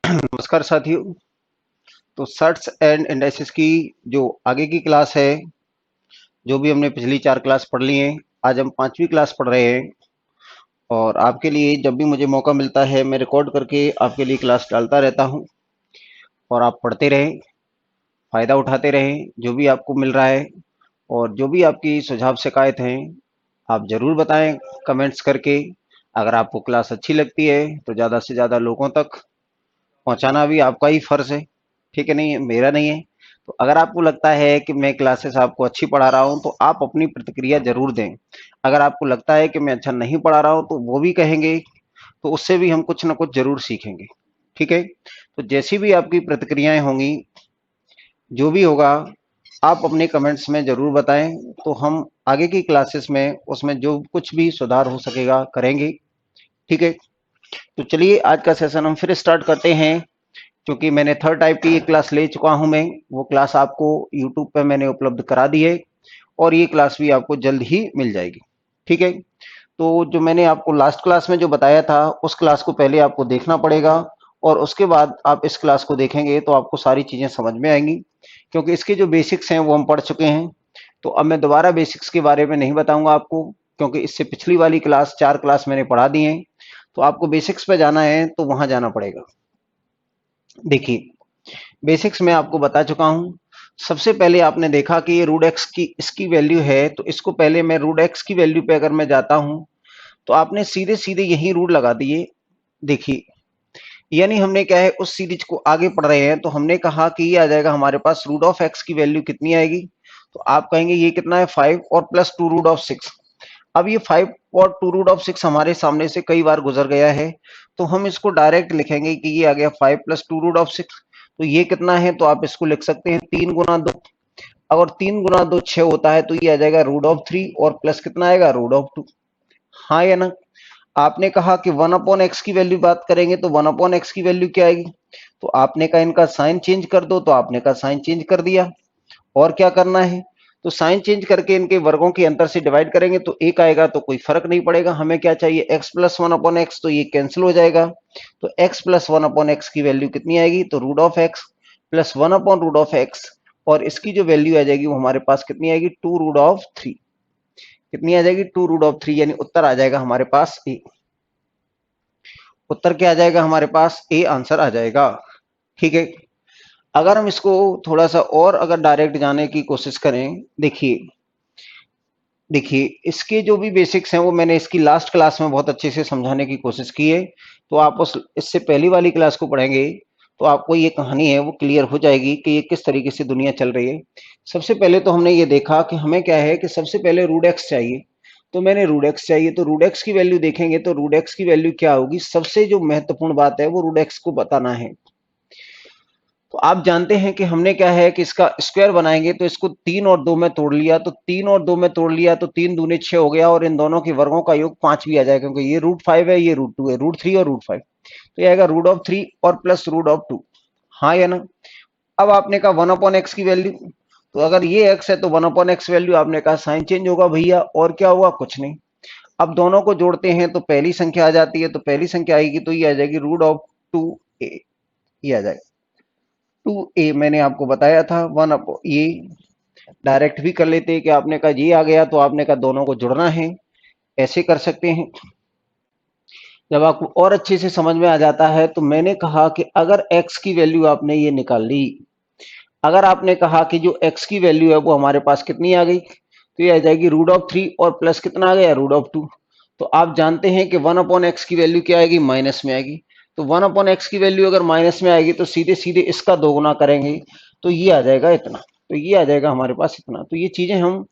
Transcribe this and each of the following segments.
नमस्कार साथियों। तो सर्ट्स एंड इंडाइसिस की जो आगे की क्लास है, जो भी हमने पिछली 4 क्लास पढ़ ली हैं, आज हम 5वीं क्लास पढ़ रहे हैं। और आपके लिए जब भी मुझे मौका मिलता है मैं रिकॉर्ड करके आपके लिए क्लास डालता रहता हूं, और आप पढ़ते रहें, फ़ायदा उठाते रहें जो भी आपको मिल रहा है। और जो भी आपकी सुझाव शिकायत हैं, आप ज़रूर बताएं कमेंट्स करके। अगर आपको क्लास अच्छी लगती है तो ज़्यादा से ज़्यादा लोगों तक पहुंचाना भी आपका ही फर्ज है, ठीक है? नहीं, मेरा नहीं है। तो अगर आपको लगता है कि मैं क्लासेस आपको अच्छी पढ़ा रहा हूं तो आप अपनी प्रतिक्रिया जरूर दें। अगर आपको लगता है कि मैं अच्छा नहीं पढ़ा रहा हूं तो वो भी कहेंगे, तो उससे भी हम कुछ ना कुछ जरूर सीखेंगे, ठीक है? तो जैसी भी आपकी प्रतिक्रियाएं होंगी, जो भी होगा, आप अपने कमेंट्स में जरूर बताएं। तो हम आगे की क्लासेस में उसमें जो कुछ भी सुधार हो सकेगा करेंगे, ठीक है? तो चलिए आज का सेशन हम फिर स्टार्ट करते हैं। क्योंकि मैंने थर्ड टाइप की एक क्लास ले चुका हूं, मैं वो क्लास आपको यूट्यूब पे मैंने उपलब्ध करा दी है, और ये क्लास भी आपको जल्द ही मिल जाएगी, ठीक है? तो जो मैंने आपको लास्ट क्लास में जो बताया था उस क्लास को पहले आपको देखना पड़ेगा, और उसके बाद आप इस क्लास को देखेंगे तो आपको सारी चीजें समझ में आएंगी। क्योंकि इसके जो बेसिक्स हैं वो हम पढ़ चुके हैं। तो अब मैं दोबारा बेसिक्स के बारे में नहीं बताऊंगा आपको, क्योंकि इससे पिछली वाली क्लास 4 क्लास मैंने पढ़ा दी है। तो आपको बेसिक्स पे जाना है तो वहां जाना पड़ेगा। देखिए, बेसिक्स में आपको बता चुका हूं। सबसे पहले आपने देखा कि ये रूट एक्स की इसकी वैल्यू है, तो इसको पहले मैं रूट एक्स की वैल्यू पे अगर मैं जाता हूं तो आपने सीधे सीधे यही रूट लगा दिए। देखिए, यानी हमने क्या है, उस सीरीज को आगे पढ़ रहे हैं, तो हमने कहा कि ये आ जाएगा हमारे पास रूट ऑफ एक्स की वैल्यू कितनी आएगी। तो आप कहेंगे ये कितना है, 5 और प्लस 2 रूट ऑफ 6। अब ये 5 और 2 रूट ऑफ 6 हमारे सामने से कई बार गुजर गया है, तो हम इसको डायरेक्ट लिखेंगे कि ये आ गया 5 प्लस 2 रूट ऑफ 6। तो ये कितना है, तो आप इसको लिख सकते हैं 3 गुना 2। अगर 3 गुना 2 6 होता है तो ये आ जाएगा रूट ऑफ 3, और प्लस कितना आएगा, रूट ऑफ 2। हाँ या ना? आपने कहा कि 1 अपॉन एक्स की वैल्यू बात करेंगे, तो 1 अपॉन एक्स की वैल्यू क्या आएगी? तो आपने कहा इनका साइन चेंज कर दो, तो आपने कहा साइन चेंज कर दिया। और क्या करना है? तो साइन चेंज करके इनके वर्गों के अंतर से डिवाइड करेंगे तो एक आएगा, तो कोई फर्क नहीं पड़ेगा। हमें क्या चाहिए, एक्स प्लस 1 अपॉन एक्स, तो ये कैंसिल हो जाएगा। तो एक्स प्लस 1 अपॉन एक्स की वैल्यू कितनी आएगी, तो root of X plus 1 upon root of X, और इसकी जो वैल्यू आ जाएगी वो हमारे पास कितनी आएगी, 2 रूट ऑफ 3। कितनी आ जाएगी, 2 रूट ऑफ 3, यानी उत्तर आ जाएगा हमारे पास ए। उत्तर क्या आ जाएगा हमारे पास, ए आंसर आ जाएगा, ठीक है? अगर हम इसको थोड़ा सा और अगर डायरेक्ट जाने की कोशिश करें, देखिए देखिए इसके जो भी बेसिक्स हैं वो मैंने इसकी लास्ट क्लास में बहुत अच्छे से समझाने की कोशिश की है। तो आप उस इससे पहली वाली क्लास को पढ़ेंगे तो आपको ये कहानी है वो क्लियर हो जाएगी कि ये किस तरीके से दुनिया चल रही है। सबसे पहले तो हमने ये देखा कि हमें क्या है कि सबसे पहले रूट एक्स चाहिए। तो मैंने रूट एक्स चाहिए, तो रूट एक्स की वैल्यू देखेंगे, तो रूट एक्स की वैल्यू क्या होगी, सबसे जो महत्वपूर्ण बात है वो रूट एक्स को बताना है। तो आप जानते हैं कि हमने क्या है कि इसका स्क्वायर बनाएंगे, तो इसको 3 और 2 में तोड़ लिया, तो 3 और 2 में तोड़ लिया तो 3 दूने 6 हो गया, और इन दोनों के वर्गों का योग 5 भी आ जाएगा, क्योंकि ये रूट 5 है, ये रूट 2 है, रूट 3 और रूट 5। तो ये आएगा रूट ऑफ 3 और प्लस रूट ऑफ 2। हाँ या ना? अब आपने कहा 1 अपॉन एक्स की वैल्यू, तो अगर ये एक्स है तो 1 अपॉन एक्स वैल्यू, आपने कहा साइन चेंज होगा भैया, और क्या हुआ, कुछ नहीं। अब दोनों को जोड़ते हैं तो पहली संख्या आ जाती है, तो पहली संख्या आएगी तो ये आ जाएगी रूट ऑफ 2a। ये आ जाएगा 2a, मैंने आपको बताया था 1 अपॉन ये। डायरेक्ट भी कर लेते हैं कि आपने कहा ये आ गया तो आपने कहा दोनों को जुड़ना है, ऐसे कर सकते हैं। जब आपको और अच्छे से समझ में आ जाता है, तो मैंने कहा कि अगर x की वैल्यू आपने ये निकाल ली, अगर आपने कहा कि जो x की वैल्यू है वो हमारे पास कितनी आ गई, तो ये आ जाएगी रूट ऑफ 3 और प्लस कितना आ गया, रूट ऑफ 2। तो आप जानते हैं कि 1 अपॉन एक्स की वैल्यू क्या आएगी, माइनस में आएगी। तो 1 अपॉन एक्स की वैल्यू अगर माइनस में आएगी तो सीधे सीधे इसका दोगुना करेंगे, तो ये आ जाएगा इतना। तो ये आ जाएगा हमारे पास इतना। तो ये चीजें हम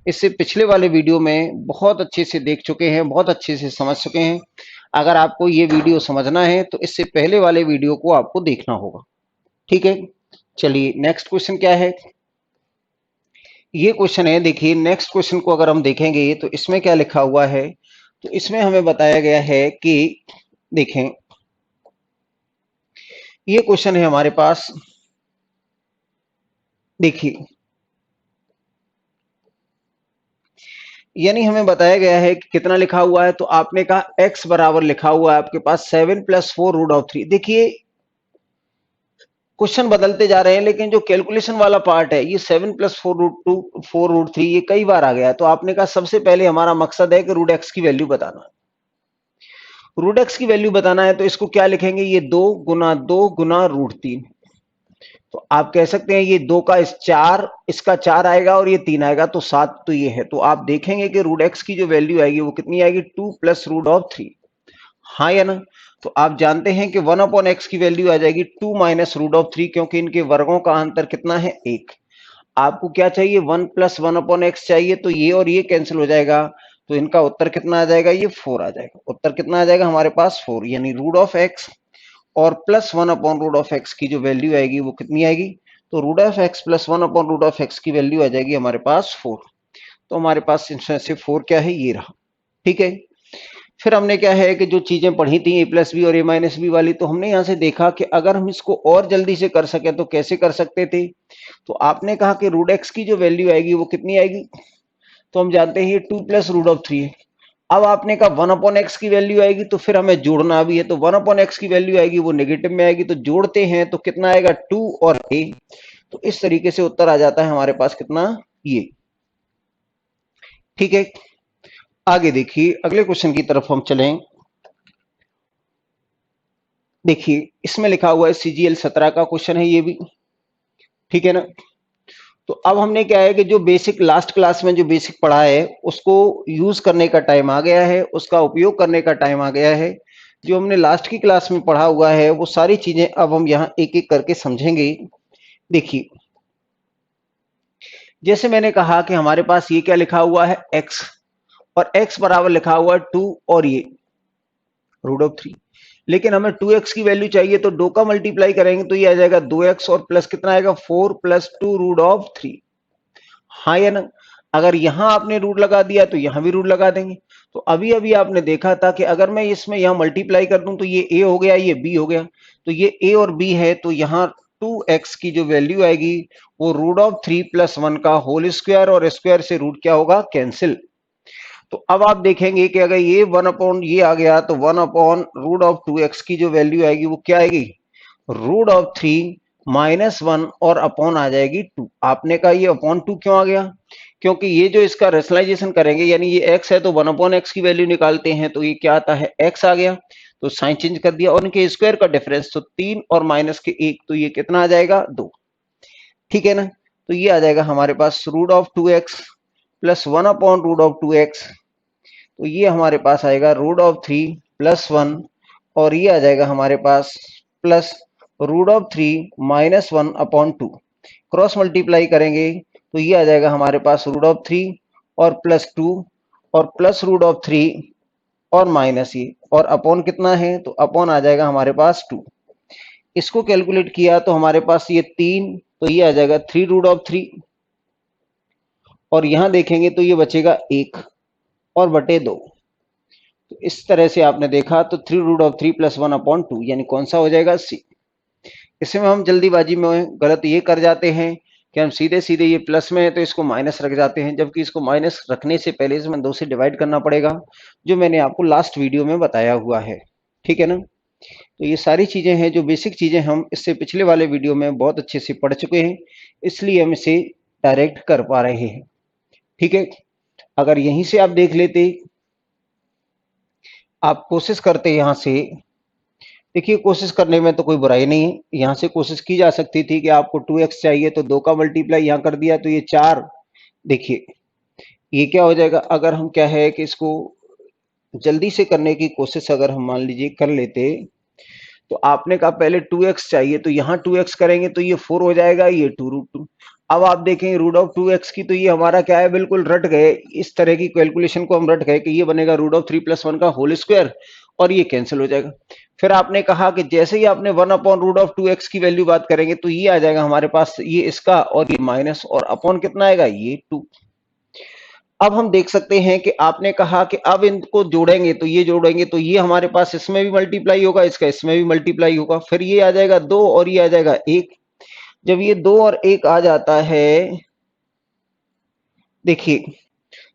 इससे पिछले वाले वीडियो में बहुत अच्छे से देख चुके हैं, बहुत अच्छे से समझ चुके हैं। अगर आपको ये वीडियो समझना है तो इससे पहले वाले वीडियो को आपको देखना होगा, ठीक है? चलिए नेक्स्ट क्वेश्चन क्या है, ये क्वेश्चन है। देखिए नेक्स्ट क्वेश्चन को अगर हम देखेंगे तो इसमें क्या लिखा हुआ है, तो इसमें हमें बताया गया है कि देखें, ये क्वेश्चन है हमारे पास। देखिए यानी हमें बताया गया है कि कितना लिखा हुआ है, तो आपने कहा x बराबर लिखा हुआ है आपके पास 7 + 4 √3। देखिए क्वेश्चन बदलते जा रहे हैं, लेकिन जो कैलकुलेशन वाला पार्ट है ये 7 + 4 √3 ये कई बार आ गया है। तो आपने कहा सबसे पहले हमारा मकसद है कि √x की वैल्यू बताना। √x की वैल्यू बताना है तो इसको क्या लिखेंगे, ये 2 × 2 × √3। तो आप कह सकते हैं ये 2 का इस 4, इसका 4 आएगा और ये 3 आएगा, तो 7 तो ये है। तो आप देखेंगे कि √x की जो वैल्यू आएगी वो कितनी आएगी, 2 + √3। हाँ या ना। तो आप जानते हैं कि 1/x की वैल्यू आ जाएगी 2 - √3, क्योंकि इनके वर्गों का अंतर कितना है, 1। आपको क्या चाहिए, 1 + 1/x चाहिए, तो ये और ये कैंसिल हो जाएगा, तो इनका उत्तर कितना आ जाएगा, ये 4 आ जाएगा। उत्तर कितना आ जाएगा हमारे पास, 4। यानी √x और +1/√x की जो वैल्यू आएगी वो कितनी आएगी, तो √x + 1/√x की वैल्यू आ जाएगी हमारे पास 4। तो हमारे पास इसमें से 4 क्या है, ये रहा। ठीक है। फिर हमने क्या है कि जो चीजें पढ़ी थी a+b और a-b वाली, तो हमने यहां से देखा कि अगर हम इसको और जल्दी से कर सके तो कैसे कर सकते थे। तो आपने कहा कि √x की जो वैल्यू आएगी वो कितनी आएगी, तो हम जानते हैं ये 2 + √3 है। अब आपने कहा 1/x की वैल्यू आएगी, तो फिर हमें जोड़ना भी है, तो 1/x की वैल्यू आएगी वो नेगेटिव में आएगी, तो जोड़ते हैं तो कितना आएगा, 2 और a। तो इस तरीके से उत्तर आ जाता है हमारे पास कितना, ये। ठीक है। आगे देखिए अगले क्वेश्चन की तरफ हम चलें। देखिए इसमें लिखा हुआ है CGL 17 का क्वेश्चन है ये भी। ठीक है ना। तो अब हमने क्या है कि जो बेसिक लास्ट क्लास में जो बेसिक पढ़ा है उसको यूज करने का टाइम आ गया है, उसका उपयोग करने का टाइम आ गया है। जो हमने लास्ट की क्लास में पढ़ा हुआ है वो सारी चीजें अब हम यहाँ एक एक करके समझेंगे। देखिए जैसे मैंने कहा कि हमारे पास ये क्या लिखा हुआ है, x, और x बराबर लिखा हुआ है 2 और ये √3। लेकिन हमें 2x की वैल्यू चाहिए, तो 2 का मल्टीप्लाई करेंगे तो ये आ जाएगा 2x और प्लस कितना आएगा, 4 + 2 √3। हाँ या ना। अगर यहां आपने रूट लगा दिया तो यहां भी रूट लगा देंगे। तो अभी अभी आपने देखा था कि अगर मैं इसमें यहां मल्टीप्लाई कर दूं तो ये a हो गया, ये b हो गया। तो ये a और b है, तो यहां 2x की जो वैल्यू आएगी वो √3 + 1 का होल स्क्वायर, और स्क्वायर से रूट क्या होगा, कैंसिल। तो अब आप देखेंगे कि अगर ये 1 ये आ गया, तो 1/√2x की जो वैल्यू आएगी वो क्या आएगी, √3 - 1 और अपॉन आ जाएगी 2। आपने कहा ये अपॉन 2 क्यों आ गया, क्योंकि ये जो इसका रेशनलाइजेशन करेंगे, यानी ये x है तो 1/x की वैल्यू निकालते हैं, तो ये क्या आता है, x आ गया। तो साइन चेंज कर दिया, और इनके स्क्वायर का डिफरेंस तो 3 और -1, तो ये कितना आ जाएगा, 2। ठीक है ना। तो ये आ जाएगा हमारे पास √2x + 1/√2x। तो ये हमारे पास आएगा √3 + 1, और ये आ जाएगा हमारे पास प्लस √3 - 1/2। क्रॉस मल्टीप्लाई करेंगे तो ये आ जाएगा हमारे पास √3 और +2 और प्लस √3 और माइनस ये, और अपॉन कितना है, तो अपॉन आ जाएगा हमारे पास 2। इसको कैलकुलेट किया तो हमारे पास ये 3, तो ये आ जाएगा 3 √3, और यहां देखेंगे तो ये बचेगा 1 और बटे 2। तो इस तरह से आपने देखा, तो 3 √3 + 1/2, यानी कौन सा हो जाएगा, सी। इसमें हम जल्दीबाजी में गलत ये कर जाते हैं कि हम सीधे सीधे ये प्लस में है तो इसको माइनस रख जाते हैं, जबकि इसको माइनस रखने से पहले इसमें 2 से डिवाइड करना पड़ेगा, जो मैंने आपको लास्ट वीडियो में बताया हुआ है। ठीक है ना। तो ये सारी चीजें हैं, जो बेसिक चीजें हम इससे पिछले वाले वीडियो में बहुत अच्छे से पढ़ चुके हैं, इसलिए हम इसे डायरेक्ट कर पा रहे हैं। ठीक है। अगर यहीं से आप देख लेते, आप कोशिश करते यहां से, देखिए कोशिश करने में तो कोई बुराई नहीं है, यहाँ से कोशिश की जा सकती थी कि आपको 2x चाहिए तो 2 का मल्टीप्लाई यहाँ कर दिया तो ये 4। देखिए ये क्या हो जाएगा, अगर हम क्या है कि इसको जल्दी से करने की कोशिश अगर हम मान लीजिए कर लेते, तो आपने कहा पहले 2x चाहिए, तो यहाँ 2x करेंगे तो ये 4 हो जाएगा, ये 2 √2। अब आप देखें √2x की, तो ये हमारा क्या है, बिल्कुल रट गए, इस तरह की कैलकुलेशन को हम रट गए कि ये बनेगा √3 + 1 का होल स्क्वायर, और ये कैंसिल हो जाएगा। फिर आपने कहा कि जैसे ही आपने 1/√2x की वैल्यू बात करेंगे तो ये आ जाएगा हमारे पास, ये इसका और ये माइनस, और अपॉन कितना आएगा, ये 2। अब हम देख सकते हैं कि आपने कहा कि अब इनको जोड़ेंगे, तो ये जोड़ेंगे तो ये हमारे पास इसमें भी मल्टीप्लाई होगा, इसका इसमें भी मल्टीप्लाई होगा, फिर ये आ जाएगा 2 और ये आ जाएगा 1। जब ये 2 और 1 आ जाता है, देखिए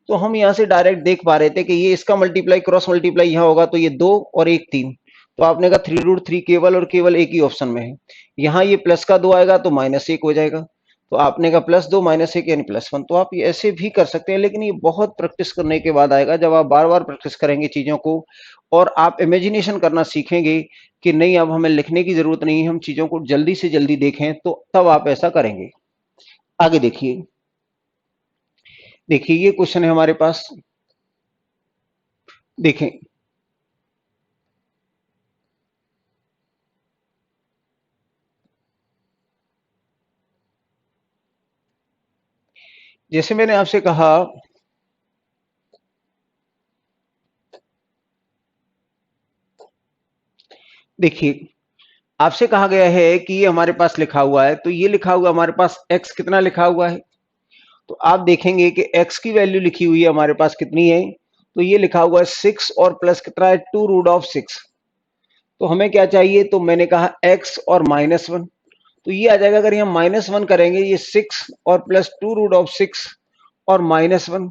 तो हम यहाँ से डायरेक्ट देख पा रहे थे कि ये इसका मल्टीप्लाई क्रॉस मल्टीप्लाई यहाँ होगा तो ये 2 और 1 3, तो आपने कहा 3√3 केवल और केवल एक ही ऑप्शन में है। यहाँ ये प्लस का 2 आएगा तो -1 हो जाएगा, तो आपने कहा +2 -1 यानी +1। तो आप ये ऐसे भी कर सकते हैं, लेकिन ये बहुत प्रैक्टिस करने के बाद आएगा। जब आप बार बार प्रैक्टिस करेंगे चीजों को और आप इमेजिनेशन करना सीखेंगे कि नहीं अब हमें लिखने की जरूरत नहीं है, हम चीजों को जल्दी से जल्दी देखें, तो तब आप ऐसा करेंगे। आगे देखिए, देखिए ये क्वेश्चन है हमारे पास, देखें जैसे मैंने आपसे कहा देखिए आपसे कहा गया है कि ये हमारे पास लिखा हुआ है, तो ये लिखा हुआ हमारे पास x कितना लिखा हुआ है, तो आप देखेंगे कि x की वैल्यू लिखी हुई है हमारे पास कितनी है, तो ये लिखा हुआ है 6 और प्लस कितना है 2√6। तो हमें क्या चाहिए, तो मैंने कहा x और -1, तो ये आ जाएगा। अगर हम -1 करेंगे, ये 6 और प्लस 2√6 और -1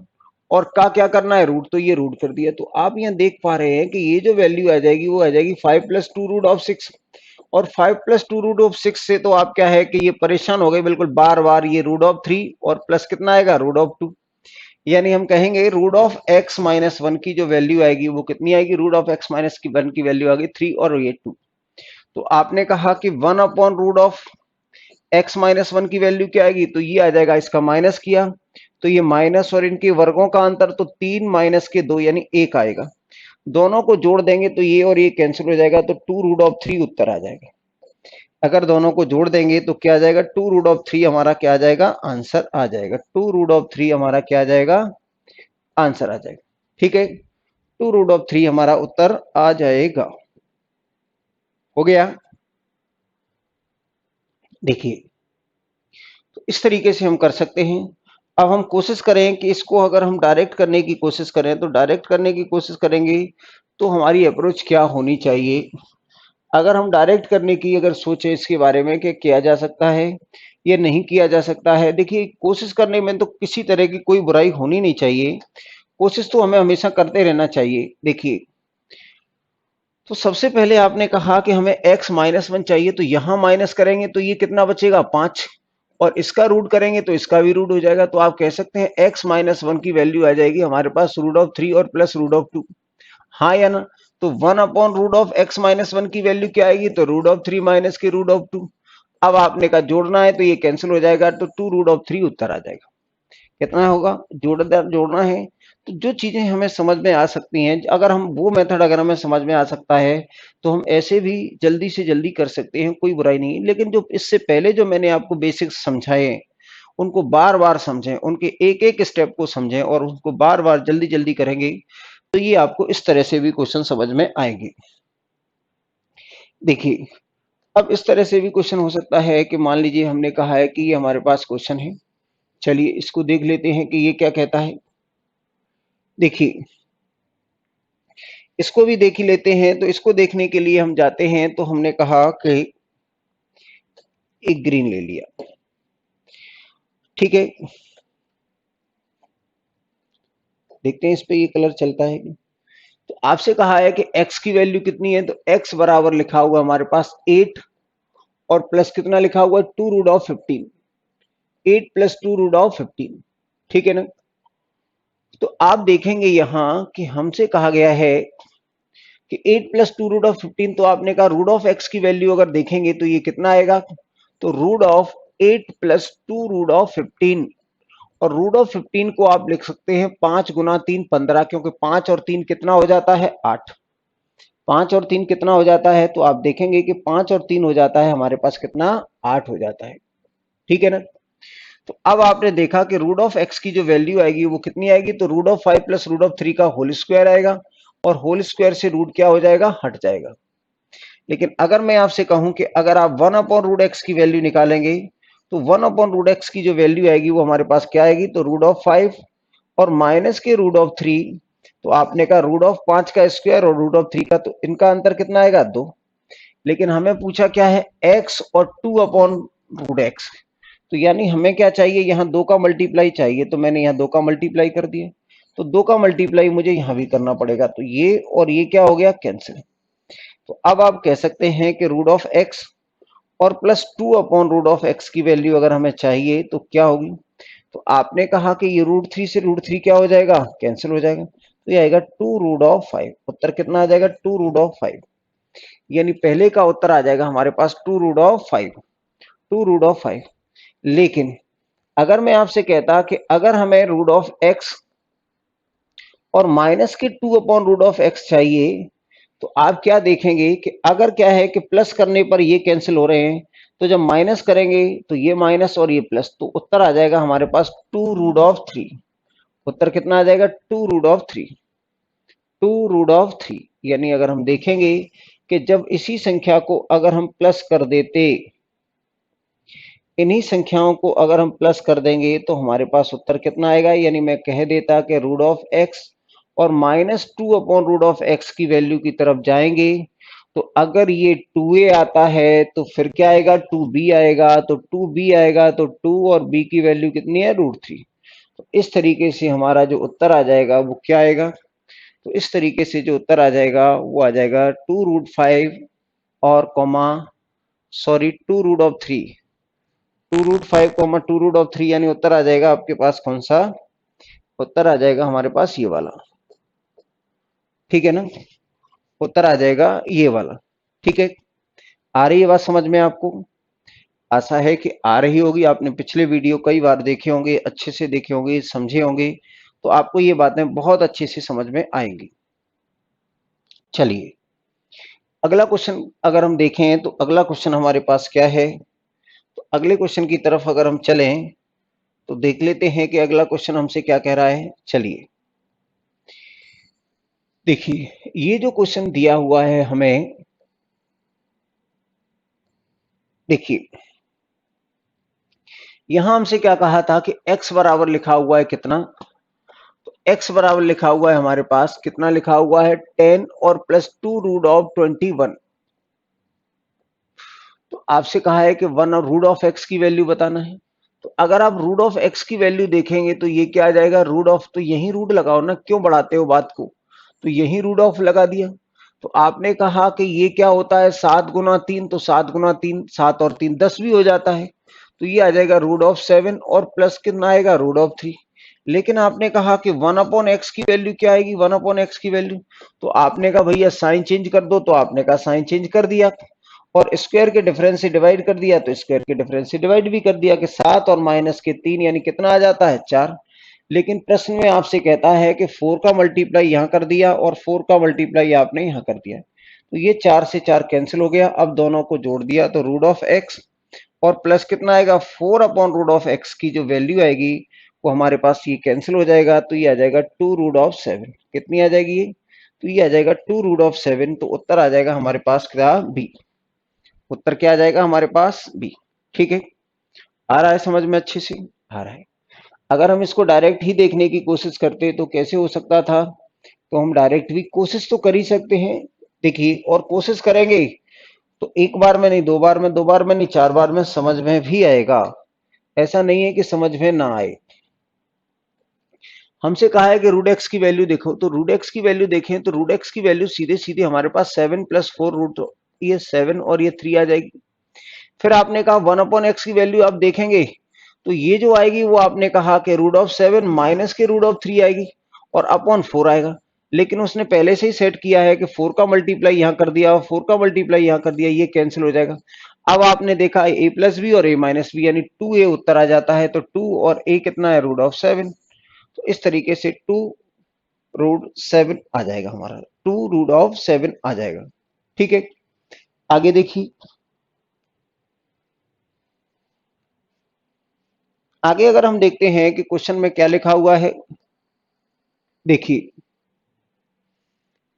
और का क्या करना है रूट, तो ये रूट कर दिया। तो आप यहाँ देख पा रहे हैं कि ये जो वैल्यू आ जाएगी वो आ जाएगी 5 + 2√6, और 5 + 2√6 से तो आप क्या है कि ये परेशान हो गए बिल्कुल बार बार, ये √3 और प्लस कितना आएगा √2, यानी हम कहेंगे √x-1 की जो वैल्यू आएगी वो कितनी आएगी, √x-1 की वैल्यू आ गई 3 और ये 2। तो आपने कहा कि 1/√x-1 की वैल्यू क्या आएगी, तो ये आ जाएगा, इसका माइनस किया तो ये माइनस और इनके वर्गों का अंतर तो 3 - के 2 यानी 1 आएगा। दोनों को जोड़ देंगे तो ये और ये कैंसिल हो जाएगा, तो 2√3 उत्तर आ जाएगा। अगर दोनों को जोड़ देंगे तो क्या आ जाएगा, 2√3 हमारा क्या आ जाएगा, आंसर आ जाएगा। 2√3 हमारा क्या आ जाएगा, आंसर आ जाएगा। ठीक है, 2√3 हमारा उत्तर आ जाएगा। हो गया। देखिए तो इस तरीके से हम कर सकते हैं। अब हम कोशिश करें कि इसको अगर हम डायरेक्ट करने की कोशिश करें, तो डायरेक्ट करने की कोशिश करेंगे तो हमारी अप्रोच क्या होनी चाहिए। अगर हम डायरेक्ट करने की अगर सोचें इसके बारे में कि किया जा सकता है या नहीं किया जा सकता है, देखिए कोशिश करने में तो किसी तरह की कोई बुराई होनी नहीं चाहिए, कोशिश तो हमें हमेशा करते रहना चाहिए। देखिए तो सबसे पहले आपने कहा कि हमें x-1 चाहिए, तो यहां माइनस करेंगे तो ये कितना बचेगा 5, और इसका रूट करेंगे तो इसका भी रूट हो जाएगा। तो आप कह सकते हैं x-1 की वैल्यू आ जाएगी हमारे पास √3 और प्लस √2। हाँ या ना, तो 1/√x-1 की वैल्यू क्या आएगी, तो √3 माइनस के √2। अब आपने कहा जोड़ना है तो ये कैंसिल हो जाएगा, तो 2√3 उत्तर आ जाएगा। कितना होगा, जोड़ना है। तो जो चीजें हमें समझ में आ सकती हैं, अगर हम वो मेथड अगर हमें समझ में आ सकता है तो हम ऐसे भी जल्दी से जल्दी कर सकते हैं, कोई बुराई नहीं है। लेकिन जो इससे पहले जो मैंने आपको बेसिक्स समझाए उनको बार बार समझें, उनके एक एक स्टेप को समझें और उनको बार बार जल्दी जल्दी करेंगे तो ये आपको इस तरह से भी क्वेश्चन समझ में आएंगे। देखिए अब इस तरह से भी क्वेश्चन हो सकता है कि मान लीजिए हमने कहा है कि ये हमारे पास क्वेश्चन है, चलिए इसको देख लेते हैं कि ये क्या कहता है। देखिए इसको भी देख ही लेते हैं। तो इसको देखने के लिए हम जाते हैं, तो हमने कहा कि एक ग्रीन ले लिया, ठीक है। देखते हैं इस पे ये कलर चलता है कि। तो आपसे कहा है कि x की वैल्यू कितनी है, तो x बराबर लिखा हुआ हमारे पास 8 और प्लस कितना लिखा हुआ है 2√15, 8 + 2√15, ठीक है ना। तो आप देखेंगे यहां कि हमसे कहा गया है कि 8 + 2√15, तो आपने कहा √x की वैल्यू अगर देखेंगे तो ये कितना आएगा, तो √8 + 2√15, और √15 को आप लिख सकते हैं 5 × 3 15, क्योंकि 5 और 3 कितना हो जाता है 8, 5 और 3 कितना हो जाता है, तो आप देखेंगे कि 5 और 3 हो जाता है हमारे पास कितना 8 हो जाता है, ठीक है ना। तो अब आपने देखा कि √x की जो वैल्यू आएगी वो कितनी आएगी, तो √5 + √3 का होल स्क्वायर आएगा, और होल स्क्वायर से रूट क्या हो जाएगा, हट जाएगा। लेकिन अगर मैं आपसे कहूं कि अगर आप 1/√x की वैल्यू निकालेंगे, तो 1/√x की जो वैल्यू आएगी वो हमारे पास क्या आएगी, तो √5 और माइनस के √3, तो आपने कहा √5 का स्क्वायर और √3 का, तो इनका अंतर कितना आएगा 2। लेकिन हमें पूछा क्या है, x और 2/√x, तो यानी हमें क्या चाहिए, यहाँ 2 का मल्टीप्लाई चाहिए, तो मैंने यहाँ 2 का मल्टीप्लाई कर दिया। तो 2 का मल्टीप्लाई मुझे यहां भी करना पड़ेगा, तो ये और ये क्या हो गया, कैंसिल। तो अब आप कह सकते हैं कि रूट ऑफ एक्स और plus 2 upon root of X की वैल्यू अगर हमें चाहिए तो क्या होगी। तो आपने कहा कि ये √3 से √3 क्या हो जाएगा, कैंसिल हो जाएगा, तो ये आएगा 2√5। उत्तर कितना आ जाएगा, 2√5। यानी पहले का उत्तर आ जाएगा हमारे पास 2√5, 2√5। लेकिन अगर मैं आपसे कहता कि अगर हमें रूट ऑफ एक्स और माइनस के 2 अपॉन रूट ऑफ एक्स चाहिए, तो आप क्या देखेंगे कि अगर क्या है कि प्लस करने पर ये कैंसिल हो रहे हैं, तो जब माइनस करेंगे तो ये माइनस और ये प्लस, तो उत्तर आ जाएगा हमारे पास 2√3। उत्तर कितना आ जाएगा, 2√3, 2√3। यानी अगर हम देखेंगे कि जब इसी संख्या को अगर हम प्लस कर देते, इन्हीं संख्याओं को अगर हम प्लस कर देंगे तो हमारे पास उत्तर कितना आएगा। यानी मैं कह देता कि रूट ऑफ एक्स और -2 अपॉन रूट ऑफ एक्स की वैल्यू की तरफ जाएंगे, तो अगर ये 2a आता है तो फिर क्या आएगा, 2b आएगा, तो 2b आएगा तो 2 और b की वैल्यू कितनी है, √3। तो इस तरीके से हमारा जो उत्तर आ जाएगा वो क्या आएगा, तो इस तरीके से जो उत्तर आ जाएगा वो आ जाएगा 2√5 और कॉमा सॉरी 2√3, 2√5 कॉमा 2√3। यानी उत्तर आ जाएगा आपके पास कौन सा, उत्तर आ जाएगा हमारे पास ये वाला, ठीक है ना, उत्तर आ जाएगा ये वाला। ठीक है, आ रही है बात समझ में आपको, आशा है कि आ रही होगी। आपने पिछले वीडियो कई बार देखे होंगे, अच्छे से देखे होंगे, समझे होंगे, तो आपको ये बातें बहुत अच्छे से समझ में आएंगी। चलिए अगला क्वेश्चन अगर हम देखें तो अगला क्वेश्चन हमारे पास क्या है, तो अगले क्वेश्चन की तरफ अगर हम चलें तो देख लेते हैं कि अगला क्वेश्चन हमसे क्या कह रहा है। चलिए देखिए, ये जो क्वेश्चन दिया हुआ है हमें, देखिए यहां हमसे क्या कहा था कि x बराबर लिखा हुआ है कितना, तो x बराबर लिखा हुआ है हमारे पास कितना, लिखा हुआ है 10 और +2√21। तो आपसे कहा है कि 1 और रूट ऑफ एक्स की वैल्यू बताना है। तो अगर आप रूट ऑफ एक्स की वैल्यू देखेंगे तो ये क्या आ जाएगा, रूट ऑफ, तो यही रूट लगाओ ना, क्यों बढ़ाते हो बात को, तो यही रूट ऑफ लगा दिया। तो आपने कहा कि ये क्या होता है, 7 × 3, तो 7 × 3 7 और 3 10 भी हो जाता है, तो ये आ जाएगा √7 और प्लस कितना आएगा, √3। लेकिन आपने कहा कि 1/x की वैल्यू क्या आएगी, 1/x की वैल्यू, तो आपने कहा भैया साइन चेंज कर दो, तो आपने कहा साइन चेंज कर दिया और स्क्वायर के डिफरेंस से डिवाइड कर दिया, तो स्क्वायर के डिफरेंस से डिवाइड भी कर दिया कि 7 और -3 यानी कितना आ जाता है, 4। लेकिन प्रश्न में आपसे कहता है कि 4 का मल्टीप्लाई यहां कर दिया और 4 का मल्टीप्लाई आपने यहां कर दिया, तो ये 4 से 4 कैंसिल हो गया। अब दोनों को जोड़ दिया तो रूट ऑफ एक्स और प्लस कितना आएगा, 4/√x की जो वैल्यू आएगी वो हमारे पास ये कैंसिल हो जाएगा, तो ये आ जाएगा 2√7। कितनी आ जाएगी ये, तो ये आ जाएगा 2√7। तो उत्तर आ जाएगा हमारे पास क्या, बी। उत्तर क्या आ जाएगा हमारे पास, बी। ठीक है, आ रहा है समझ में अच्छे से, आ रहा है। अगर हम इसको डायरेक्ट ही देखने की कोशिश करते तो कैसे हो सकता था, तो हम डायरेक्ट भी कोशिश तो कर ही सकते हैं। देखिए, और कोशिश करेंगे तो एक बार में नहीं, दो बार में, दो बार में नहीं, 4 बार में समझ में भी आएगा। ऐसा नहीं है कि समझ में ना आए। हमसे कहा है कि रूट एक्स की वैल्यू देखो, तो रूट एक्स की वैल्यू देखें तो रूट एक्स की वैल्यू सीधे सीधे हमारे पास 7 + 4 रूट, ये 7 और ये 3 आ जाएगी। फिर आपने कहा 1/x की वैल्यू आप देखेंगे तो ये जो आएगी वो आपने कहा कि √7 माइनस के √3 आएगी और अपॉन 4 आएगा। लेकिन उसने पहले से ही सेट किया है कि 4 का मल्टीप्लाई यहां कर दिया और 4 का मल्टीप्लाई यहां कर दिया, ये कैंसिल हो जाएगा। अब आपने देखा a+b और a-b यानी 2a उत्तर आ जाता है, तो 2 और a कितना है, √7। तो इस तरीके से 2√7 आ जाएगा हमारा, 2√7 आ जाएगा। ठीक है, आगे देखिए, आगे अगर हम देखते हैं कि क्वेश्चन में क्या लिखा हुआ है। देखिए,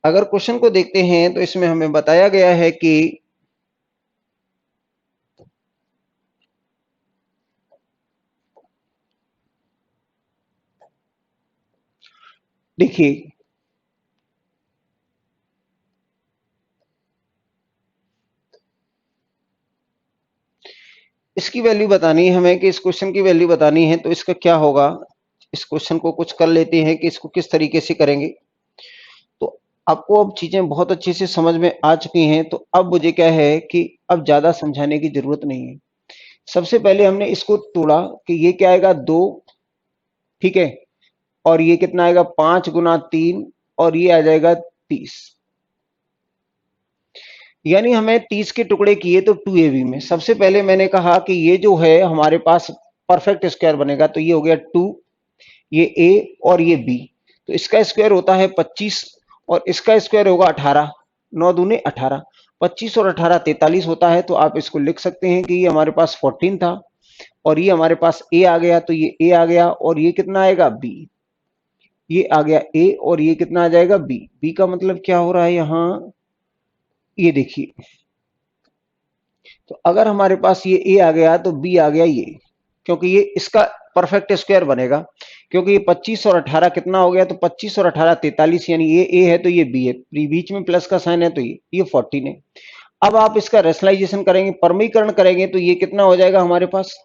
अगर क्वेश्चन को देखते हैं तो इसमें हमें बताया गया है कि देखिए इसकी वैल्यू बतानी है हमें, कि इस क्वेश्चन की वैल्यू बतानी है, तो इसका क्या होगा। इस क्वेश्चन को कुछ कर लेते हैं कि इसको किस तरीके से करेंगे। तो आपको अब चीजें बहुत अच्छे से समझ में आ चुकी हैं, तो अब मुझे क्या है कि अब ज्यादा समझाने की जरूरत नहीं है। सबसे पहले हमने इसको तोड़ा कि ये क्या आएगा 2, ठीक है, और ये कितना आएगा 5 गुना 3, और ये आ जाएगा 30। यानी हमें 30 के टुकड़े किए तो 2ab में। सबसे पहले मैंने कहा कि ये जो है हमारे पास परफेक्ट स्क्वायर बनेगा, तो ये हो गया 2, ये a और ये b, तो इसका स्क्वायर होता है 25 और इसका स्क्वायर होगा 18, 9 दूने 18, 25 और 18 43 होता है। तो आप इसको लिख सकते हैं कि ये हमारे पास 14 था और ये हमारे पास a आ गया, तो ये a आ गया और ये कितना आएगा b, ये आ गया a और ये कितना आ जाएगा b। b का मतलब क्या हो रहा है यहाँ, ये देखिए, तो अगर हमारे पास ये a आ गया तो b आ गया ये, क्योंकि ये इसका परफेक्ट स्क्वायर बनेगा, क्योंकि ये 25 और 18 कितना हो गया, तो 25 और 18 43, यानी ये a है तो ये b है, बीच में प्लस का साइन है तो ये 14 है। अब आप इसका रेशनलाइजेशन करेंगे, परमीकरण करेंगे, तो ये कितना हो जाएगा हमारे पास,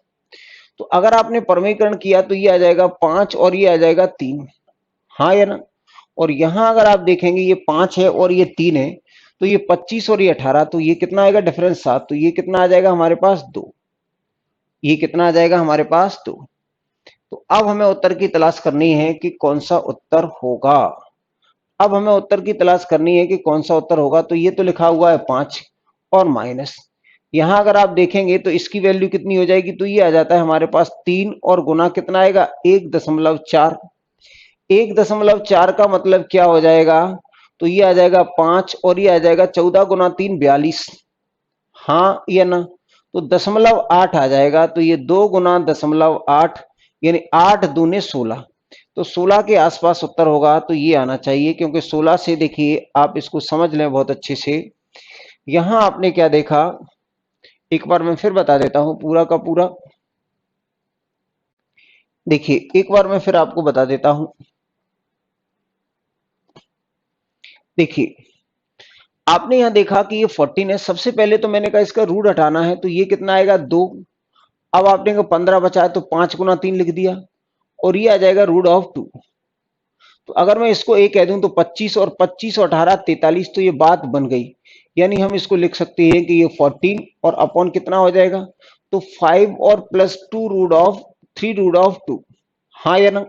तो अगर आपने परमीकरण किया तो ये आ जाएगा 5 और ये आ जाएगा 3, हाँ या ना। और यहां अगर आप देखेंगे ये 5 है और ये 3 है, तो ये 25 और ये 18, तो ये कितना आएगा डिफरेंस 7, तो ये कितना आ जाएगा हमारे पास 2, ये कितना आ जाएगा हमारे पास 2। तो अब हमें उत्तर की तलाश करनी है कि कौन सा उत्तर होगा। अब हमें उत्तर की तलाश करनी है कि कौन सा उत्तर होगा, तो ये तो लिखा हुआ है 5 और माइनस, यहां अगर आप देखेंगे तो इसकी वैल्यू कितनी हो जाएगी, तो ये आ जाता है हमारे पास 3 और गुना कितना आएगा 1.4, 1.4 का मतलब क्या हो जाएगा, तो ये आ जाएगा 5 और ये आ जाएगा 14 गुना 3 42, हाँ या ना। तो 0.8 आ जाएगा, तो ये 2 गुना 0.8 यानी 8 दूने 16, तो 16 के आसपास उत्तर होगा, तो ये आना चाहिए, क्योंकि 16 से देखिए आप इसको समझ लें बहुत अच्छे से। यहां आपने क्या देखा, एक बार मैं फिर बता देता हूं पूरा का पूरा, देखिए एक बार मैं फिर आपको बता देता हूं। देखिए आपने यहां देखा कि ये 14 है, सबसे पहले तो मैंने कहा इसका रूट हटाना है, तो ये कितना आएगा 2, अब आपने कहा 15 बचा है तो 5 गुना 3 लिख दिया और ये आ जाएगा √2। तो अगर मैं इसको ए कह दूं तो 25 और 25 और 18 43, तो ये बात बन गई, यानी हम इसको लिख सकते हैं कि ये 14 और अपॉन कितना हो जाएगा, तो 5 और प्लस 2 √3 हाँ या ना,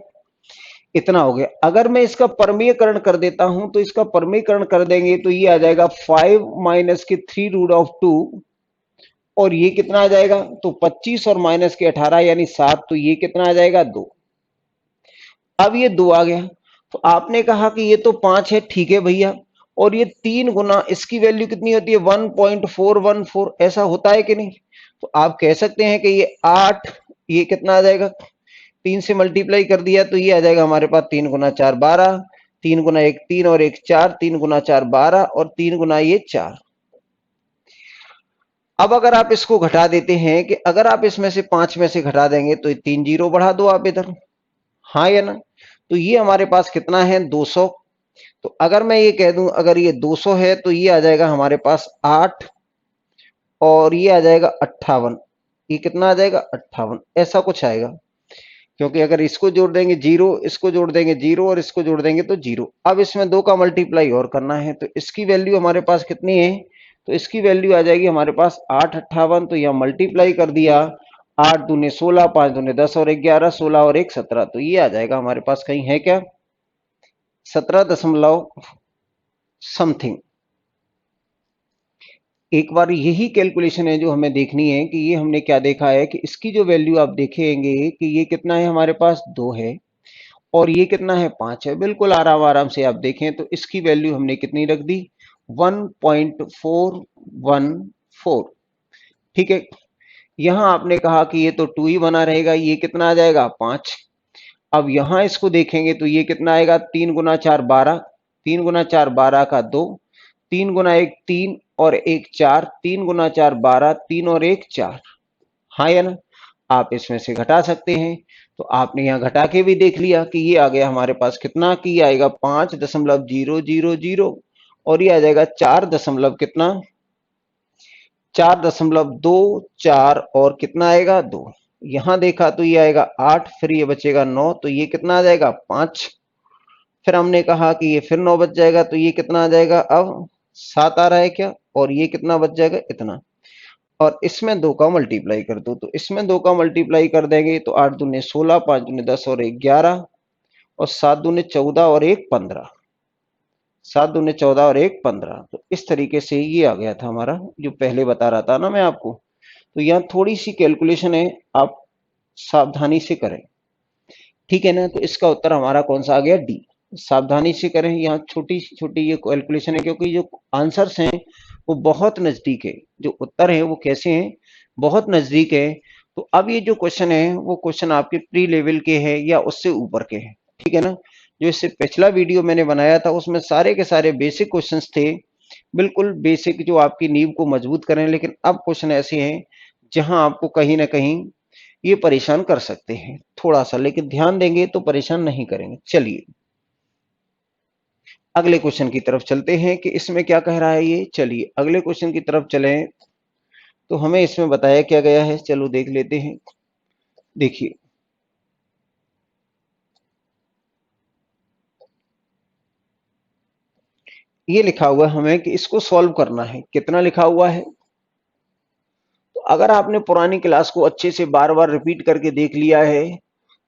इतना हो गया। अगर मैं इसका परमीयकरण कर देता हूं, तो इसका परमीयकरण कर देंगे तो ये आ जाएगा 5 माइनस के 3 √2 और ये कितना आ जाएगा, तो 25 और माइनस के 18 यानी 7, तो ये कितना आ जाएगा 2। अब ये 2 आ गया, तो आपने कहा कि ये तो 5 है, ठीक है भैया, और ये 3 गुना इसकी वैल्यू कितनी होती है 1.414, ऐसा होता है कि नहीं, तो आप कह सकते हैं कि ये 8, ये कितना आ जाएगा, 3 से मल्टीप्लाई कर दिया तो ये आ जाएगा हमारे पास 3 गुना 4 12, 3 गुना 1 3 और 1 4, 3 गुना 4 12 और 3 गुना ये 4। अब अगर आप इसको घटा देते हैं कि अगर आप इसमें से 5 में से घटा देंगे तो 3 जीरो बढ़ा दो आप इधर, हाँ या ना, तो ये हमारे पास कितना है 200। तो अगर मैं ये कह दूं अगर ये 200 है तो ये आ जाएगा हमारे पास 8 और ये आ जाएगा 58, ये कितना आ जाएगा 58, ऐसा कुछ आएगा, क्योंकि अगर इसको जोड़ देंगे 0, इसको जोड़ देंगे 0 और इसको जोड़ देंगे तो 0। अब इसमें 2 का मल्टीप्लाई और करना है, तो इसकी वैल्यू हमारे पास कितनी है, तो इसकी वैल्यू आ जाएगी हमारे पास 858, तो यहां मल्टीप्लाई कर दिया, 8 दूने 16, 5 दूने 10 और 11, 16 और 1 17, तो ये आ जाएगा हमारे पास, कहीं है क्या 17 दशमलव समथिंग। एक बार यही कैलकुलेशन है जो हमें देखनी है कि ये हमने क्या देखा है कि इसकी जो वैल्यू आप देखेंगे कि ये कितना है हमारे पास 2 है और ये कितना है 5 है, बिल्कुल आराम आराम से आप देखें तो इसकी वैल्यू हमने कितनी रख दी 1.414, ठीक है। यहां आपने कहा कि ये तो 2 ही बना रहेगा, ये कितना आ जाएगा 5। अब यहां इसको देखेंगे तो ये कितना आएगा 3 गुना 4 12, 3 गुना 4 12 का 2, 3 गुना 1 3 और 1 4, 3 गुना 4 12, 3 और 1 4, हाँ या ना। आप इसमें से घटा सकते हैं, तो आपने यहाँ घटा के भी देख लिया कि ये आ गया हमारे पास कितना, कि ये आएगा 5.000 और ये आ जाएगा 4 दशमलव कितना 4.24 और कितना आएगा 2। यहां देखा तो ये आएगा 8, फिर ये बचेगा 9, तो ये कितना आ जाएगा 5। फिर हमने कहा कि ये फिर 9 बच जाएगा, तो ये कितना आ जाएगा अब 7 आ रहा है क्या, और ये कितना बच जाएगा इतना। और इसमें 2 का मल्टीप्लाई कर दो, तो इसमें 2 का मल्टीप्लाई कर देंगे तो 8 दूने 16, 5 दूने 10 और 1 11, और 7 दूने 14 और 1 15, 7 दूने 14 और 1 15। तो इस तरीके से ये आ गया था हमारा, जो पहले बता रहा था ना मैं आपको। तो यहाँ थोड़ी सी कैलकुलेशन है, आप सावधानी से करें, ठीक है ना। तो इसका उत्तर हमारा कौन सा आ गया, डी। सावधानी से करें, यहाँ छोटी छोटी ये कैलकुलेशन है, क्योंकि जो आंसर्स हैं वो बहुत नजदीक है, जो उत्तर है वो कैसे हैं, बहुत नजदीक है। तो अब ये जो क्वेश्चन है वो क्वेश्चन आपके प्री लेवल के हैं या उससे ऊपर के हैं, ठीक है ना। जो इससे पिछला वीडियो मैंने बनाया था उसमें सारे के सारे बेसिक क्वेश्चंस थे, बिल्कुल बेसिक, जो आपकी नींव को मजबूत करें। लेकिन अब क्वेश्चन ऐसे हैं जहां आपको कहीं ना कहीं ये परेशान कर सकते हैं थोड़ा सा, लेकिन ध्यान देंगे तो परेशान नहीं करेंगे। चलिए अगले क्वेश्चन की तरफ चलते हैं कि इसमें क्या कह रहा है ये। चलिए अगले क्वेश्चन की तरफ चलें, तो हमें इसमें बताया क्या गया है, चलो देख लेते हैं। देखिए ये लिखा हुआ है हमें कि इसको सॉल्व करना है। कितना लिखा हुआ है, तो अगर आपने पुरानी क्लास को अच्छे से बार बार रिपीट करके देख लिया है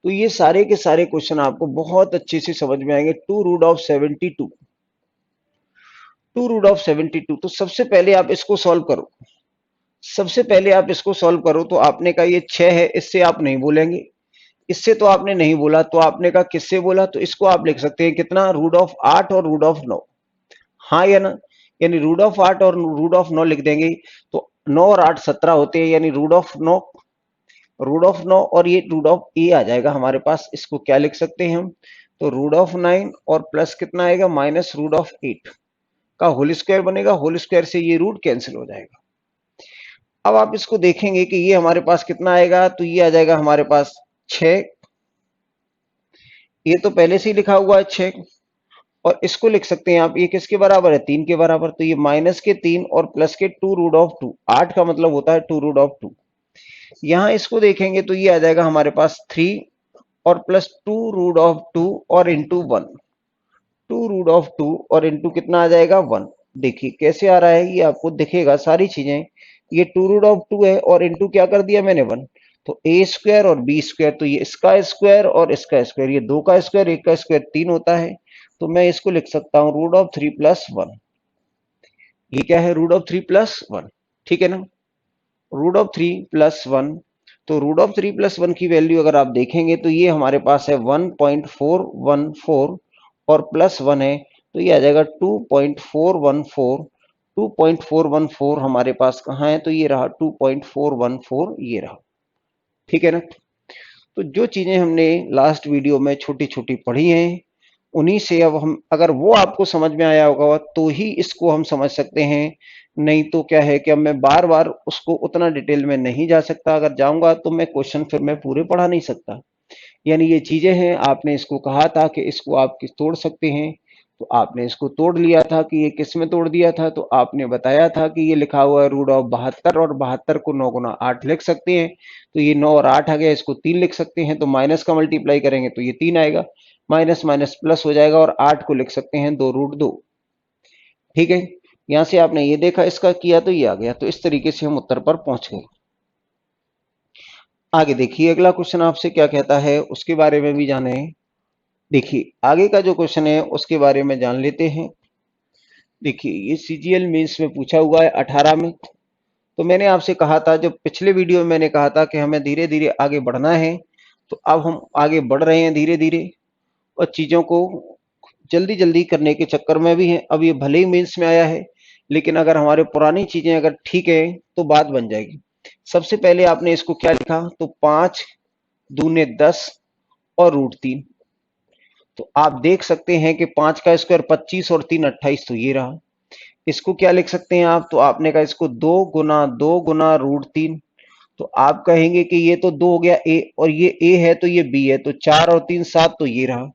तो ये सारे के सारे क्वेश्चन आपको बहुत अच्छे से समझ में आएंगे। 2√72, 2√72। तो सबसे पहले आप इसको सॉल्व करो, सबसे पहले आप इसको सॉल्व करो। तो आपने कहा ये 6 है, इससे आप नहीं बोलेंगे, इससे तो आपने नहीं बोला, तो आपने कहा किससे बोला, तो इसको आप लिख सकते हैं कितना, √8 और √9, हाँ या ना। यानी √8 और √9 लिख देंगे, तो 9 और 8 17 होते हैं, यानी √9, √9 और ये √a आ जाएगा हमारे पास। इसको क्या लिख सकते हैं हम, तो √9 और प्लस कितना आएगा, -√8 का होल स्क्वायर बनेगा। होल स्क्वायर से ये रूट कैंसिल हो जाएगा। अब आप इसको देखेंगे कि ये हमारे पास कितना आएगा, तो ये आ जाएगा हमारे पास 6, ये तो पहले से ही लिखा हुआ है 6। और इसको लिख सकते हैं आप, ये किसके बराबर है, 3 के बराबर। तो ये माइनस के 3 और प्लस के 2√2, 8 का मतलब होता है 2√2। यहां इसको देखेंगे तो ये आ जाएगा हमारे पास 3 और प्लस 2√2 और इंटू 1, 2√2 और इंटू कितना आ जाएगा 1। देखिए कैसे आ रहा है, ये आपको दिखेगा सारी चीजें। ये 2√2 है और इंटू क्या कर दिया मैंने 1, तो ए स्क्वायर और बी स्क्वायर, तो ये इसका स्क्वायर और इसका स्क्वायर, ये 2 का स्क्वायर 1 का स्क्वायर 3 होता है। तो मैं इसको लिख सकता हूँ √3 + 1। ये क्या है, √3 + 1, ठीक है ना। √3 + 1, तो √3 + 1 की वैल्यू अगर आप देखेंगे तो ये हमारे पास है 1.414 और +1 है, तो ये आ जाएगा 2.414। 2.414 हमारे पास कहाँ है, तो ये रहा 2.414, ये रहा, ठीक है ना। तो जो चीजें हमने लास्ट वीडियो में छोटी छोटी पढ़ी हैं, उन्हीं से अब हम, अगर वो आपको समझ में आया होगा तो ही इसको हम समझ सकते हैं। नहीं तो क्या है कि अब मैं बार बार उसको उतना डिटेल में नहीं जा सकता, अगर जाऊंगा तो मैं क्वेश्चन फिर मैं पूरे पढ़ा नहीं सकता। यानी ये चीजें हैं, आपने इसको कहा था कि इसको आप किस तोड़ सकते हैं, तो आपने इसको तोड़ लिया था। कि ये किस में तोड़ दिया था, तो आपने बताया था कि ये लिखा हुआ है √72, और 72 को 9 गुना 8 लिख सकते हैं। तो ये 9 और 8 आ गया, इसको 3 लिख सकते हैं, तो माइनस का मल्टीप्लाई करेंगे तो ये 3 आएगा, माइनस माइनस प्लस हो जाएगा, और 8 को लिख सकते हैं 2√2, ठीक है। यहां से आपने ये देखा, इसका किया तो ये आ गया। तो इस तरीके से हम उत्तर पर पहुंच गए। आगे देखिए अगला क्वेश्चन आपसे क्या कहता है, उसके बारे में भी जाने। देखिए आगे का जो क्वेश्चन है उसके बारे में जान लेते हैं। देखिए ये सीजीएल मेंस में पूछा हुआ है 18 में। तो मैंने आपसे कहा था, जो पिछले वीडियो में मैंने कहा था कि हमें धीरे धीरे आगे बढ़ना है, तो अब हम आगे बढ़ रहे हैं धीरे धीरे, और चीजों को जल्दी जल्दी करने के चक्कर में भी हैं। अब ये भले ही मेंस में आया है, लेकिन अगर हमारे पुरानी चीजें अगर ठीक है तो बात बन जाएगी। सबसे पहले आपने इसको क्या लिखा, तो 5 दूने 10 और √3। तो आप देख सकते हैं कि 5 का स्क्वायर 25 और 3 28, तो ये रहा। इसको क्या लिख सकते हैं आप, तो आपने कहा इसको 2 गुना √3। तो आप कहेंगे कि ये तो 2 हो गया ए, और ये ए है तो ये बी है, तो 4 और 3 7, तो ये रहा।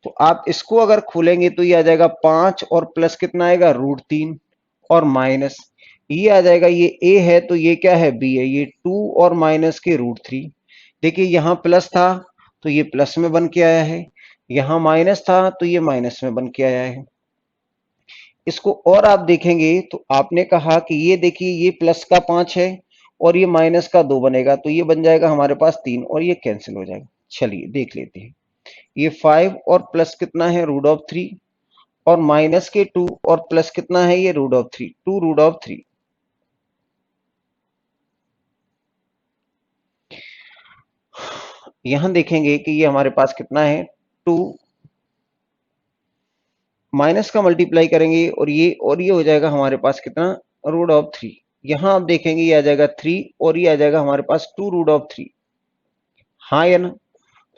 तो आप इसको अगर खोलेंगे तो ये आ जाएगा 5 और प्लस कितना आएगा √3 और माइनस, ये आ जाएगा, ये ए है तो ये क्या है बी है, ये 2 और माइनस के √3। देखिए यहाँ प्लस था तो ये प्लस में बन के आया है, यहाँ माइनस था तो ये माइनस में बन के आया है। इसको और आप देखेंगे तो आपने कहा कि ये देखिए ये प्लस का 5 है और ये माइनस का 2 बनेगा, तो ये बन जाएगा हमारे पास 3 और ये कैंसिल हो जाएगा। चलिए देख लेते हैं। ये 5 और प्लस कितना है √3 और माइनस के 2 और प्लस कितना है ये √3, 2√3। यहां देखेंगे कि ये हमारे पास कितना है 2, माइनस का मल्टीप्लाई करेंगे और ये हो जाएगा हमारे पास कितना √3। यहां आप देखेंगे ये आ जाएगा 3 और ये आ जाएगा हमारे पास 2√3। हाँ या ना?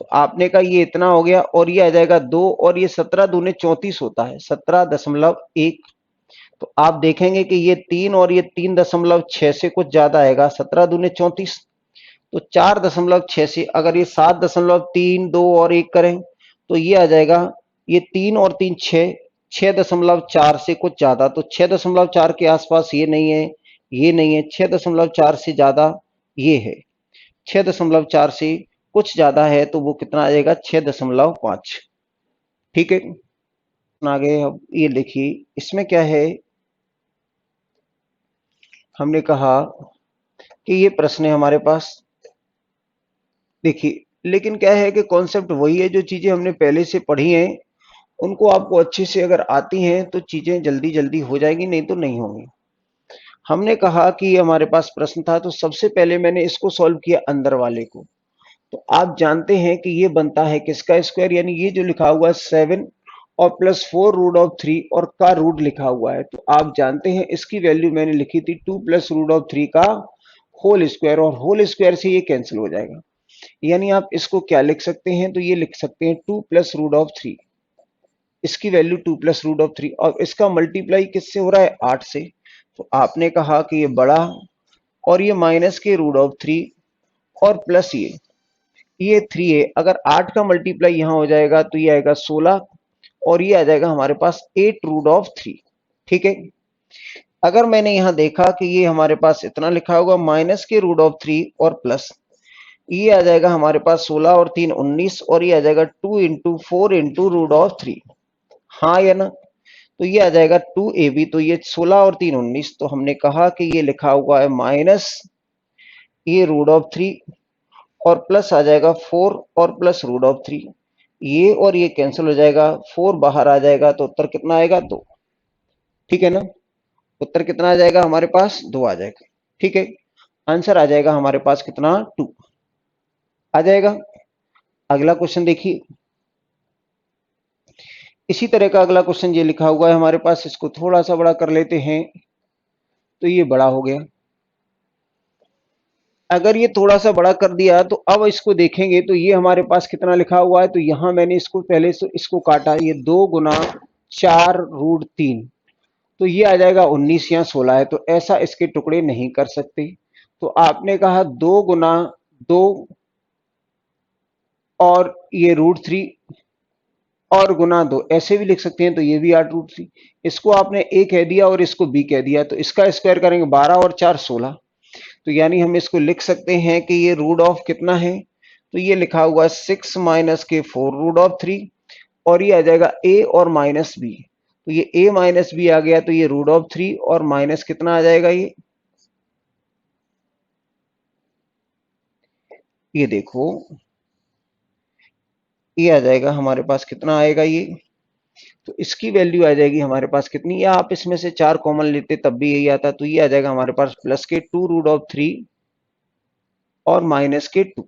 तो आपने कहा ये इतना हो गया और ये आ जाएगा 2 और ये 17 दूने 34 होता है 17.1। तो आप देखेंगे कि ये 3 और ये 3.6 से कुछ ज्यादा आएगा, 17 दूने 34। तो 4.6 से अगर ये 7.32 और 1 करें तो ये आ जाएगा, ये 3 और 3 6, 6.4 से कुछ ज्यादा, तो 6.4 के आसपास ये नहीं है, ये नहीं है, 6.4 से ज्यादा ये है, 6.4 से कुछ ज्यादा है तो वो कितना आ जाएगा 6.5। ठीक है। आगे अब ये देखिए इसमें क्या है, हमने कहा कि ये प्रश्न है हमारे पास। देखिए लेकिन क्या है कि कॉन्सेप्ट वही है, जो चीजें हमने पहले से पढ़ी हैं उनको आपको अच्छे से अगर आती हैं तो चीजें जल्दी जल्दी हो जाएगी, नहीं तो नहीं होंगी। हमने कहा कि ये हमारे पास प्रश्न था तो सबसे पहले मैंने इसको सॉल्व किया अंदर वाले को। तो आप जानते हैं कि ये बनता है किसका स्क्वायर, यानी ये जो लिखा हुआ है 7 और +4√3 और का रूट लिखा हुआ है, तो आप जानते हैं इसकी वैल्यू मैंने लिखी थी 2 +√3 का होल स्क्वायर, और होल स्क्वायर से ये कैंसिल हो जाएगा। यानी आप इसको क्या लिख सकते हैं, तो ये लिख सकते हैं 2 +√3, इसकी वैल्यू 2 +√3 और इसका मल्टीप्लाई किससे हो रहा है 8 से। तो आपने कहा कि ये बड़ा और ये माइनस के √3 और प्लस ये 3 है, अगर 8 का मल्टीप्लाई यहां हो जाएगा तो ये आएगा 16 और ये आ जाएगा हमारे पास 8√3। ठीक है। अगर मैंने यहां देखा कि ये हमारे पास इतना लिखा होगा माइनस के √3 और प्लस, ये आ जाएगा हमारे पास 16 और 3 19 और ये आ जाएगा 2 इंटू 4 इंटू √3। हाँ या ना? तो ये आ जाएगा 2ab, तो ये 16 और 3 19, तो हमने कहा कि ये लिखा हुआ है माइनस ये √3 और प्लस आ जाएगा 4 और प्लस √3, ये और ये कैंसिल हो जाएगा, 4 बाहर आ जाएगा तो उत्तर कितना आएगा 2। ठीक है ना? उत्तर कितना आ जाएगा हमारे पास 2 आ जाएगा। ठीक है। आंसर आ जाएगा हमारे पास कितना 2 आ जाएगा। अगला क्वेश्चन देखिए, इसी तरह का अगला क्वेश्चन ये लिखा हुआ है हमारे पास, इसको थोड़ा सा बड़ा कर लेते हैं। तो ये बड़ा हो गया, अगर ये थोड़ा सा बड़ा कर दिया तो अब इसको देखेंगे तो ये हमारे पास कितना लिखा हुआ है, तो यहां मैंने इसको पहले से इसको काटा, ये 2 गुना 4√3, तो ये आ जाएगा 19 या 16 है, तो ऐसा इसके टुकड़े नहीं कर सकते। तो आपने कहा 2 गुना 2 और ये √3 और गुना 2 ऐसे भी लिख सकते हैं, तो ये भी 8√3। इसको आपने ए कह दिया और इसको बी कह दिया, तो इसका स्क्वायर करेंगे 12 और 4 16, तो यानी हम इसको लिख सकते हैं कि ये रूट ऑफ कितना है, तो ये लिखा हुआ है 6 माइनस के 4√3 और ये आ जाएगा ए और माइनस बी, तो ये ए माइनस बी आ गया, तो ये √3 और माइनस कितना आ जाएगा, ये देखो ये आ जाएगा हमारे पास कितना आएगा ये, तो इसकी वैल्यू आ जाएगी हमारे पास कितनी, या आप इसमें से 4 कॉमन लेते तब भी यही आता, तो ये आ जाएगा हमारे पास प्लस के 2√3 और माइनस के 2।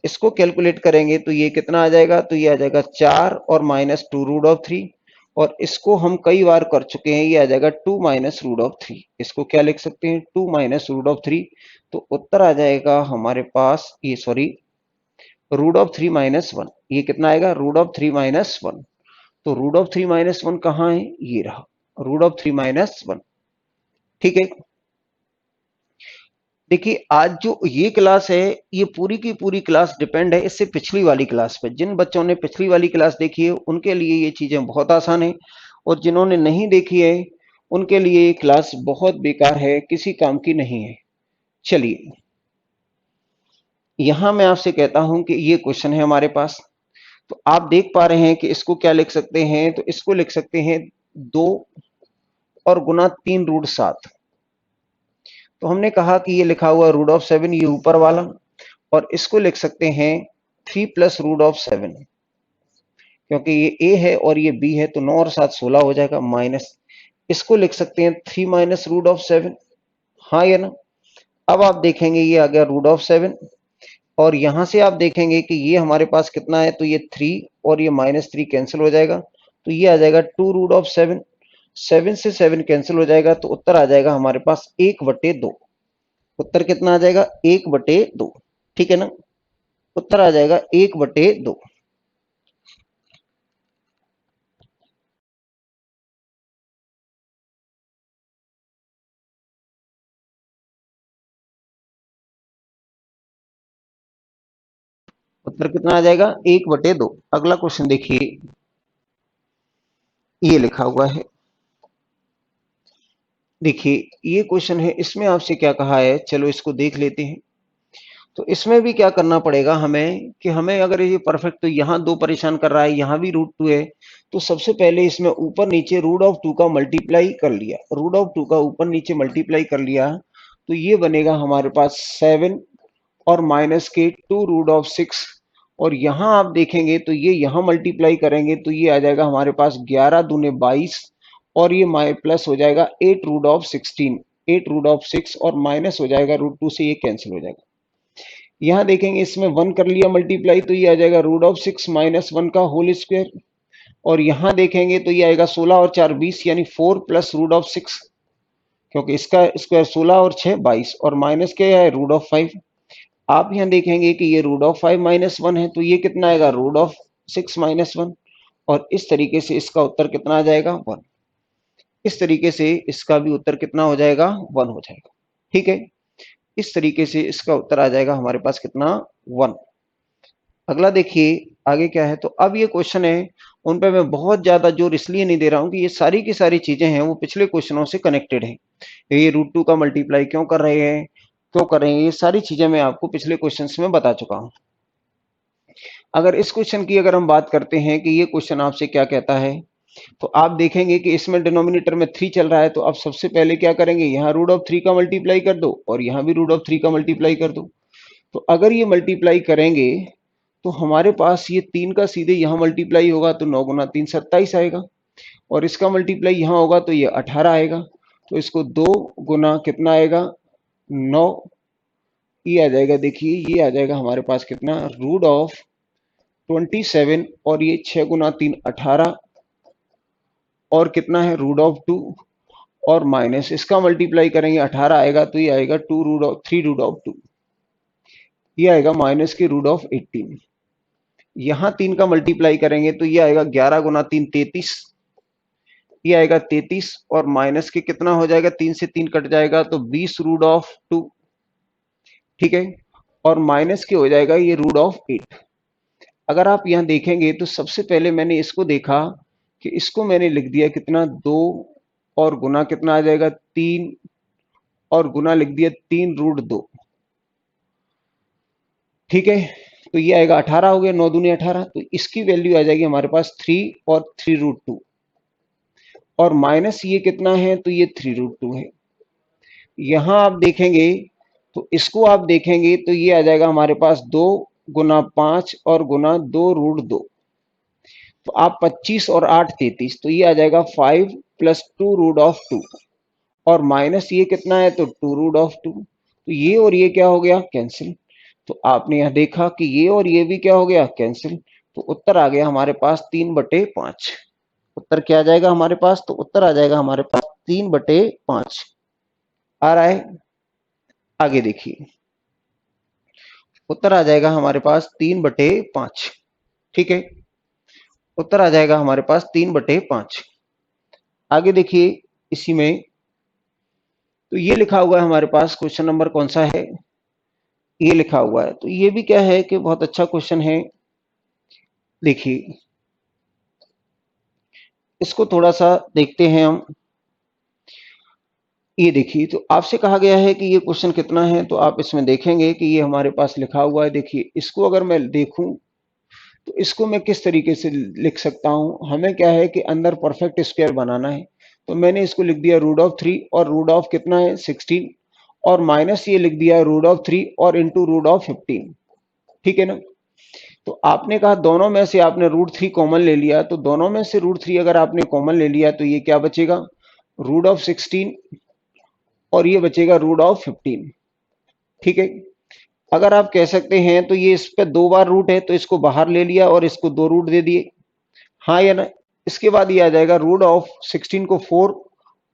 इसको कैलकुलेट करेंगे तो ये कितना आ जाएगा, तो ये आ जाएगा 4 और माइनस 2√3, और इसको हम कई बार कर चुके हैं, ये आ जाएगा 2 माइनस √3। इसको क्या लिख सकते हैं 2 माइनस √3, तो उत्तर आ जाएगा हमारे पास ये सॉरी √3 माइनस 1, ये कितना आएगा √3 माइनस 1। तो √3 माइनस 1 कहाँ है, ये रहा √3 माइनस 1। ठीक है। देखिए आज जो ये क्लास है ये पूरी की पूरी क्लास डिपेंड है इससे पिछली वाली क्लास पे। जिन बच्चों ने पिछली वाली क्लास देखी है उनके लिए ये चीजें बहुत आसान है, और जिन्होंने नहीं देखी है उनके लिए ये क्लास बहुत बेकार है, किसी काम की नहीं है। चलिए यहां मैं आपसे कहता हूं कि ये क्वेश्चन है हमारे पास, तो आप देख पा रहे हैं कि इसको क्या लिख सकते हैं, तो इसको लिख सकते हैं 2 और गुना 3√7। तो हमने कहा कि ये लिखा हुआ √7 ये ऊपर वाला, और इसको लिख सकते हैं 3 प्लस √7, क्योंकि ये ए है और ये बी है, तो 9 और 7 16 हो जाएगा, माइनस इसको लिख सकते हैं 3 माइनस √7। हाँ या ना? अब आप देखेंगे ये आ गया √7, और यहां से आप देखेंगे कि ये हमारे पास कितना है, तो ये 3 और ये -3 कैंसिल हो जाएगा, तो ये आ जाएगा 2√7। 7 से 7 कैंसिल हो जाएगा, तो उत्तर आ जाएगा हमारे पास 1/2। उत्तर कितना आ जाएगा? 1/2। ठीक है ना? उत्तर आ जाएगा 1/2। उत्तर कितना आ जाएगा? 1/2। अगला क्वेश्चन देखिए, ये लिखा हुआ है। देखिए ये क्वेश्चन है, इसमें आपसे क्या कहा है, चलो इसको देख लेते हैं। तो इसमें भी क्या करना पड़ेगा हमें कि हमें अगर ये परफेक्ट, तो यहाँ 2 परेशान कर रहा है, यहाँ भी √2 है, तो सबसे पहले इसमें ऊपर नीचे √2 का मल्टीप्लाई कर लिया, √2 का ऊपर नीचे मल्टीप्लाई कर लिया, तो ये बनेगा हमारे पास 7 और माइनस के 2√6। और यहाँ आप देखेंगे तो ये यहाँ मल्टीप्लाई करेंगे, तो ये आ जाएगा हमारे पास 11 दूने 22, और ये प्लस हो जाएगा 8√16, 8√6, और माइनस हो जाएगा √2 से, ये कैंसिल हो जाएगा। यहाँ देखेंगे इसमें 1 कर लिया मल्टीप्लाई, तो ये आ जाएगा √6 माइनस 1 का होल स्क्वायर, और यहाँ देखेंगे तो ये आएगा 16 और 4 20, यानी 4 प्लस √6, क्योंकि इसका स्क्वायर 16 और 6 22, और माइनस क्या है? √5। आप यहाँ देखेंगे कि ये √5 माइनस 1 है, तो ये कितना आएगा? √6 माइनस 1, और इस तरीके से इसका उत्तर कितना आ जाएगा? 1। इस तरीके से इसका भी उत्तर कितना हो जाएगा? 1 हो जाएगा। ठीक है, इस तरीके से इसका उत्तर आ जाएगा हमारे पास कितना? 1। अगला देखिए आगे क्या है। तो अब ये क्वेश्चन है, उन पे मैं बहुत ज्यादा जोर इसलिए नहीं दे रहा हूं कि ये सारी की सारी चीजें हैं वो पिछले क्वेश्चनों से कनेक्टेड है। ये √2 का मल्टीप्लाई क्यों कर रहे हैं, क्यों कर रहे हैं, ये सारी चीजें मैं आपको पिछले क्वेश्चंस में बता चुका हूं। अगर इस क्वेश्चन की अगर हम बात करते हैं कि ये क्वेश्चन आपसे क्या कहता है, तो आप देखेंगे कि इसमें डिनोमिनेटर में 3 चल रहा है, तो आप सबसे पहले क्या करेंगे, यहाँ √3 का मल्टीप्लाई कर दो, और यहाँ भी √3 का मल्टीप्लाई कर दो। तो अगर ये मल्टीप्लाई करेंगे तो हमारे पास ये 3 का सीधे यहाँ मल्टीप्लाई होगा, तो 9 गुना 3 27 आएगा, और इसका मल्टीप्लाई यहाँ होगा तो ये 18 आएगा, तो इसको 2 गुना कितना आएगा? 9। ये आ जाएगा, देखिए ये आ जाएगा हमारे पास कितना? √27, और ये 6 गुना 3 18, और कितना है? √2, और माइनस इसका मल्टीप्लाई करेंगे 18 आएगा, तो ये आएगा 3√2, ये आएगा माइनस के √18। यहाँ 3 का मल्टीप्लाई करेंगे तो ये आएगा 11 गुना 3 33, ये आएगा 33, और माइनस के कितना हो जाएगा? 3 से 3 कट जाएगा, तो 20√2। ठीक है, और माइनस के हो जाएगा ये √8। अगर आप यहाँ देखेंगे तो सबसे पहले मैंने इसको देखा कि इसको मैंने लिख दिया कितना? 2, और गुना कितना आ जाएगा? 3, और गुना लिख दिया 3√2। ठीक है, तो ये आएगा 18 हो गया, 9 दूनी 18, तो इसकी वैल्यू आ जाएगी हमारे पास 3 और 3√2, और माइनस ये कितना है? तो ये 3√2 है। यहां आप देखेंगे तो इसको आप देखेंगे तो ये आ जाएगा हमारे पास 2 गुना 5 और गुना 2√2, तो आप 25 और 8 33, तो ये आ जाएगा 5 प्लस 2√2, और माइनस ये कितना है? तो 2√2, तो ये और ये क्या हो गया? कैंसिल। तो आपने यहां देखा कि ये और ये भी क्या हो गया? कैंसिल। तो उत्तर आ गया हमारे पास 3/5। उत्तर क्या आ जाएगा हमारे पास? तो उत्तर आ जाएगा हमारे पास 3/5 आ रहा है। आगे देखिए, उत्तर आ जाएगा हमारे पास 3/5। ठीक है, उत्तर आ जाएगा हमारे पास 3/5। आगे देखिए इसी में, तो ये लिखा हुआ है हमारे पास, क्वेश्चन नंबर कौन सा है? ये लिखा हुआ है, तो ये भी क्या है कि बहुत अच्छा क्वेश्चन है। देखिए इसको थोड़ा सा देखते हैं हम। ये देखिए, तो आपसे कहा गया है कि ये क्वेश्चन कितना है, तो आप इसमें देखेंगे कि ये हमारे पास लिखा हुआ है। देखिए, इसको अगर मैं देखूं तो इसको मैं किस तरीके से लिख सकता हूं। हमें क्या है कि अंदर परफेक्ट स्क्वायर बनाना है, तो मैंने इसको लिख दिया √3 और रूट ऑफ कितना है 16, और माइनस ये लिख दिया √3 और इंटू √15। ठीक है ना। तो आपने कहा दोनों में से आपने √3 कॉमन ले लिया, तो दोनों में से √3 अगर आपने कॉमन ले लिया तो ये क्या बचेगा, √16, और ये बचेगा √15। ठीक है। अगर आप कह सकते हैं तो ये इस पे 2 बार रूट है, तो इसको बाहर ले लिया और इसको 2 रूट दे दिए, हाँ या ना। इसके बाद ये आ जाएगा √16 को 4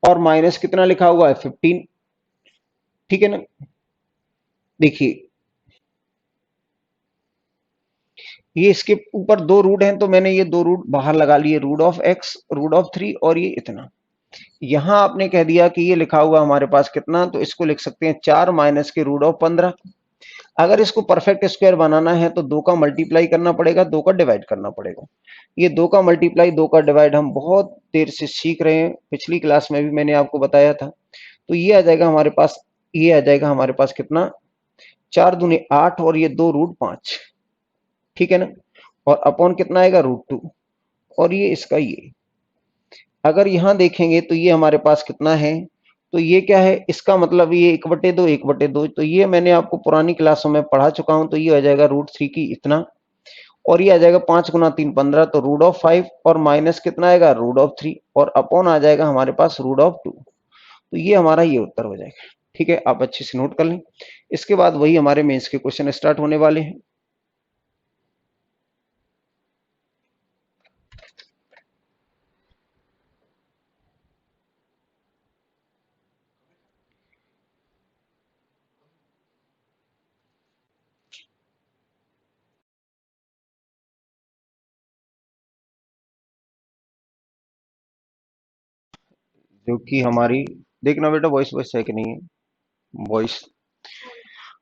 और माइनस कितना लिखा हुआ है 15। ठीक है ना। देखिए, ये इसके ऊपर 2 रूट हैं, तो मैंने ये 2 रूट बाहर लगा लिए, √x, √3 और ये इतना। यहां आपने कह दिया कि ये लिखा हुआ हमारे पास कितना, तो इसको लिख सकते हैं 4 माइनस के √15। अगर इसको परफेक्ट स्क्वायर बनाना है तो 2 का मल्टीप्लाई करना पड़ेगा, 2 का डिवाइड करना पड़ेगा। ये 2 का मल्टीप्लाई 2 का डिवाइड हम बहुत देर से सीख रहे हैं, पिछली क्लास में भी मैंने आपको बताया था। तो ये आ जाएगा हमारे पास, ये आ जाएगा हमारे पास कितना, 4 दूनी 8 और ये 2 √5। ठीक है ना। और अपॉन कितना आएगा √2, और ये इसका ये। अगर यहां देखेंगे तो ये हमारे पास कितना है, तो ये क्या है, इसका मतलब ये 1/2 1/2, तो ये मैंने आपको पुरानी क्लासों में पढ़ा चुका हूं। तो ये आ जाएगा √3 की इतना, और ये आ जाएगा 5 गुना 3 15, तो √5 और माइनस कितना आएगा √3, और अपॉन आ जाएगा हमारे पास √2। तो ये हमारा ये उत्तर हो जाएगा। ठीक है, आप अच्छे से नोट कर लें। इसके बाद वही हमारे मेंस के क्वेश्चन स्टार्ट होने वाले हैं। जो कि हमारी, देखना बेटा वॉइस वॉइस है कि नहीं है, वॉइस।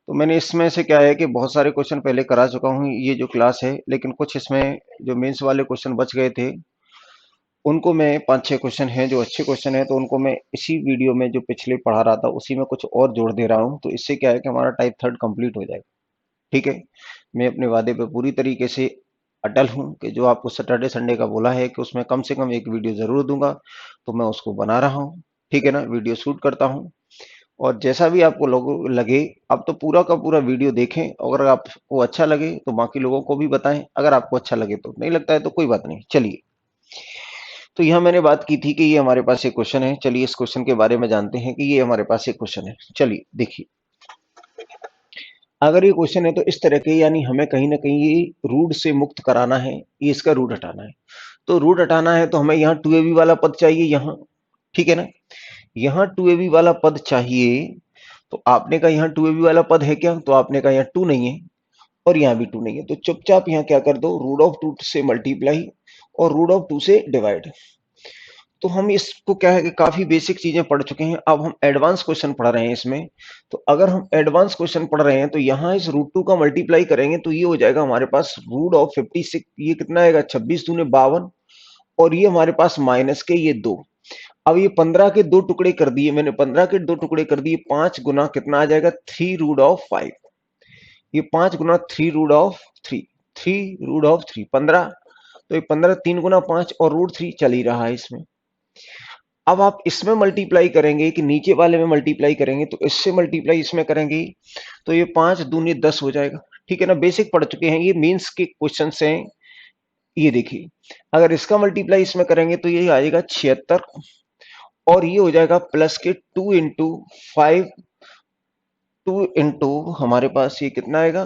तो मैंने इसमें से क्या है कि बहुत सारे क्वेश्चन पहले करा चुका हूँ ये जो क्लास है, लेकिन कुछ इसमें जो मेंस वाले क्वेश्चन बच गए थे, उनको मैं 5-6 क्वेश्चन हैं जो अच्छे क्वेश्चन हैं, तो उनको मैं इसी वीडियो में जो पिछले पढ़ा रहा था उसी में कुछ और जोड़ दे रहा हूँ। तो इससे क्या है कि हमारा टाइप थर्ड कंप्लीट हो जाएगा। ठीक है। मैं अपने वादे पे पूरी तरीके से अटल हूँ कि जो आपको सैटरडे संडे का बोला है कि उसमें कम से कम एक वीडियो जरूर दूंगा, तो मैं उसको बना रहा हूँ। ठीक है ना, वीडियो शूट करता हूँ। और जैसा भी आपको लोगों लगे, आप तो पूरा का पूरा वीडियो देखें, अगर आपको अच्छा लगे तो बाकी लोगों को भी बताएं, अगर आपको अच्छा लगे तो, नहीं लगता है तो कोई बात नहीं। चलिए, तो यहाँ मैंने बात की थी कि ये हमारे पास एक क्वेश्चन है। चलिए इस क्वेश्चन के बारे में जानते हैं कि ये हमारे पास एक क्वेश्चन है। चलिए देखिए, अगर ये क्वेश्चन है तो इस तरह के, यानी हमें कहीं ना कहीं ये रूट से मुक्त कराना है, ये इसका रूट हटाना है। तो रूट हटाना है तो हमें यहाँ 2ab वाला पद चाहिए यहाँ। ठीक है ना। यहाँ 2ab वाला पद चाहिए, तो आपने कहा यहाँ 2ab वाला पद है क्या, तो आपने कहा यहाँ 2 नहीं है और यहाँ भी 2 नहीं है, तो चुपचाप यहाँ क्या कर दो, √2 से मल्टीप्लाई और √2 से डिवाइड। तो हम इसको क्या है कि काफी बेसिक चीजें पढ़ चुके हैं, अब हम एडवांस क्वेश्चन पढ़ रहे हैं इसमें। तो अगर हम एडवांस क्वेश्चन पढ़ रहे हैं तो यहाँ इस √2 का मल्टीप्लाई करेंगे तो ये हो जाएगा हमारे पास √56। ये कितना आएगा, 26 दूने 52, और ये हमारे पास माइनस के ये 2। अब ये 15 के 2 टुकड़े कर दिए मैंने, 15 के 2 टुकड़े कर दिए, 5 गुना कितना आ जाएगा 3√5। ये 5 गुना 3√3, 3√3 15। तो ये 15 3 गुना 5 और √3 चल ही रहा है इसमें। अब आप इसमें मल्टीप्लाई करेंगे कि नीचे वाले में मल्टीप्लाई करेंगे, तो इससे मल्टीप्लाई इसमें करेंगे तो ये 5 दूनी 10 हो जाएगा। ठीक है ना, बेसिक पढ़ चुके हैं, ये मीन्स के क्वेश्चन हैं। ये देखिए, अगर इसका मल्टीप्लाई इसमें करेंगे तो ये आएगा 76, और ये हो जाएगा प्लस के 2 × 5, 2 हमारे पास ये कितना आएगा,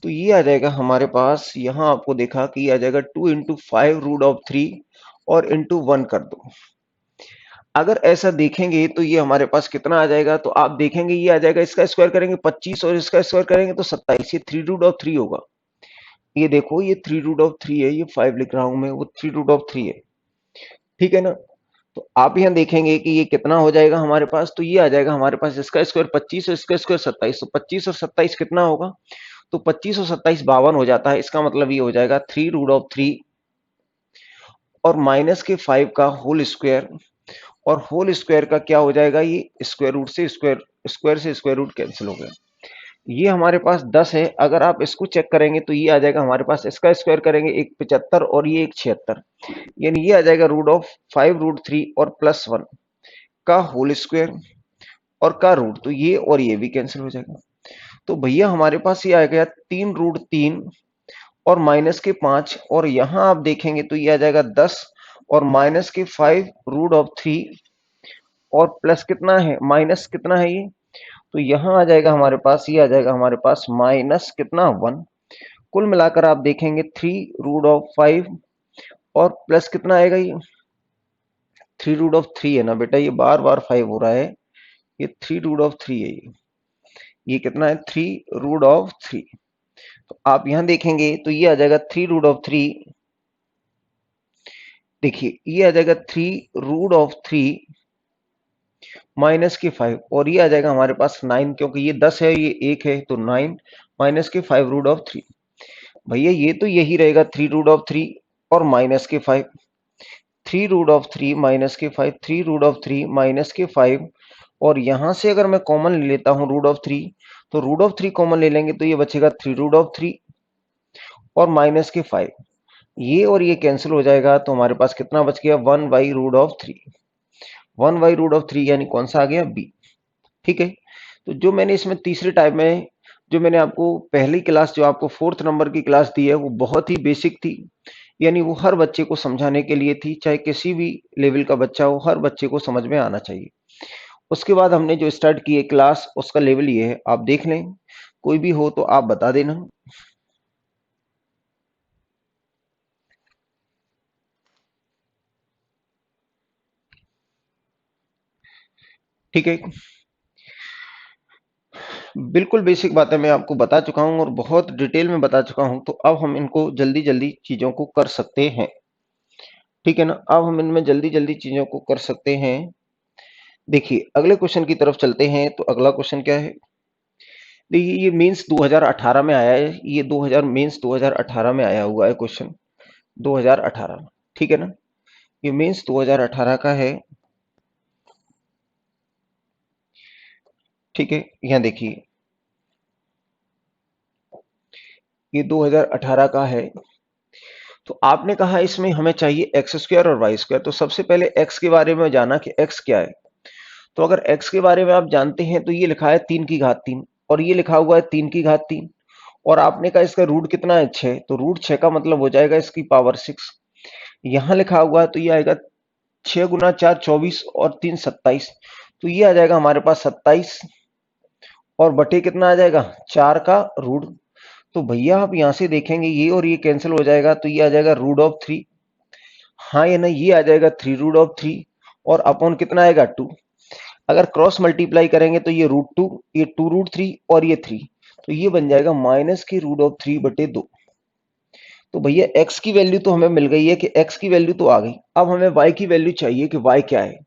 तो ये आ जाएगा हमारे पास, यहाँ आपको देखा कि ये आ जाएगा 2 × 5√3 और इंटू 1 कर दो। अगर ऐसा देखेंगे तो ये हमारे पास कितना आ जाएगा, तो आप देखेंगे ये आ जाएगा, इसका स्क्वायर करेंगे 25 और इसका स्क्वायर करेंगे तो 27, ये 3√3 होगा। ये देखो ये 3√3 है, ये 5 लिख रहा हूं मैं, वो 3√3 है। ठीक है ना। तो आप यहाँ देखेंगे कि ये कितना हो जाएगा हमारे पास, तो ये आ जाएगा हमारे पास, इसका स्क्वायर 25 और इसका स्क्वायर 27, तो 25 और 27 कितना होगा, तो 25 और 27 52 हो जाता है। इसका मतलब ये हो जाएगा 3√3 और माइनस के 5 का होल स्क्वायर, और होल स्क्वायर का क्या हो जाएगा, ये स्क्वायर रूट से स्क्वायर, स्क्वायर से स्क्वायर रूट कैंसिल हो गया। ये हमारे पास 10 है, अगर आप इसको चेक करेंगे तो ये आ जाएगा हमारे पास, इसका स्क्वायर करेंगे एक 75 और ये एक 76, यानी ये आ जाएगा रूट ऑफ 5√3 और +1 का होल स्क्वायर और का रूट, तो ये और ये भी कैंसिल हो जाएगा। तो भैया हमारे पास ये आ गया 3√3 और माइनस के 5, और यहां आप देखेंगे तो ये आ जाएगा 10 और माइनस के 5√3 और प्लस कितना है, माइनस कितना है ये, तो यहां आ जाएगा हमारे पास, ये आ जाएगा हमारे पास माइनस कितना 1। कुल मिलाकर आप देखेंगे 3√5 और प्लस कितना आएगा, ये 3√3 है ना बेटा, ये बार बार 5 हो रहा है, ये 3√3 है, ये कितना है 3√3। तो आप यहां देखेंगे तो ये आ जाएगा 3√3, देखिए ये आ जाएगा 3√3 माइनस के 5 और ये आ जाएगा हमारे पास 9, क्योंकि ये 10 है ये 1 है, तो 9 माइनस के 5√3। भैया ये तो यही रहेगा 3√3 और माइनस के 5, 3√3 माइनस के 5, 3√3 माइनस के 5, और यहां से अगर मैं कॉमन ले लेता हूं √3, तो √3 कॉमन ले लेंगे तो ये बचेगा 3√3 और माइनस के 5, ये और ये कैंसिल हो जाएगा, तो हमारे पास कितना बच गया 1/√3, 1/√3 यानी कौन सा आ गया, बी। ठीक है, तो जो मैंने इसमें तीसरे टाइप में, जो मैंने आपको पहली क्लास, जो आपको 4th नंबर की क्लास दी है, वो बहुत ही बेसिक थी, यानी वो हर बच्चे को समझाने के लिए थी, चाहे किसी भी लेवल का बच्चा हो, हर बच्चे को समझ में आना चाहिए। उसके बाद हमने जो स्टार्ट की है क्लास, उसका लेवल ये है, आप देख लें, कोई भी हो तो आप बता देना। ठीक है, बिल्कुल बेसिक बातें मैं आपको बता चुका हूं और बहुत डिटेल में बता चुका हूं, तो अब हम इनको जल्दी जल्दी चीजों को कर सकते हैं। ठीक है ना, अब हम इनमें जल्दी जल्दी चीजों को कर सकते हैं। देखिए अगले क्वेश्चन की तरफ चलते हैं, तो अगला क्वेश्चन क्या है, देखिए ये मेंस 2018 में आया है, ये 2000 मेंस 2018 में आया हुआ है क्वेश्चन, 2018, ठीक है ना, ये मेंस 2018 का है। ठीक है, यहाँ देखिए ये 2018 का है, तो आपने कहा इसमें हमें चाहिए एक्स स्क्वायर और वाई स्क्वायर, तो सबसे पहले एक्स के बारे में जाना कि एक्स क्या है। तो अगर x के बारे में आप जानते हैं तो ये लिखा है 3 की घात 3 और ये लिखा हुआ है 3 की घात 3, और आपने कहा इसका रूट कितना है 6, तो रूट 6 का मतलब हो जाएगा इसकी पावर 6। यहां लिखा हुआ है तो ये आएगा 6 गुना 4 24 और 3 27, तो ये आ जाएगा हमारे पास 27 और बटे कितना आ जाएगा 4 का रूट। तो भैया आप यहां से देखेंगे ये और ये कैंसिल हो जाएगा, तो ये आ जाएगा √3, हाँ या नहीं, ये आ जाएगा 3√3 और अपॉन कितना आएगा 2। अगर क्रॉस मल्टीप्लाई करेंगे तो ये √2, ये 2√3 और ये 3, तो ये बन जाएगा माइनस की √3/2। तो भैया x की वैल्यू तो हमें मिल गई है कि x की वैल्यू तो आ गई, अब हमें y की वैल्यू चाहिए कि y क्या है।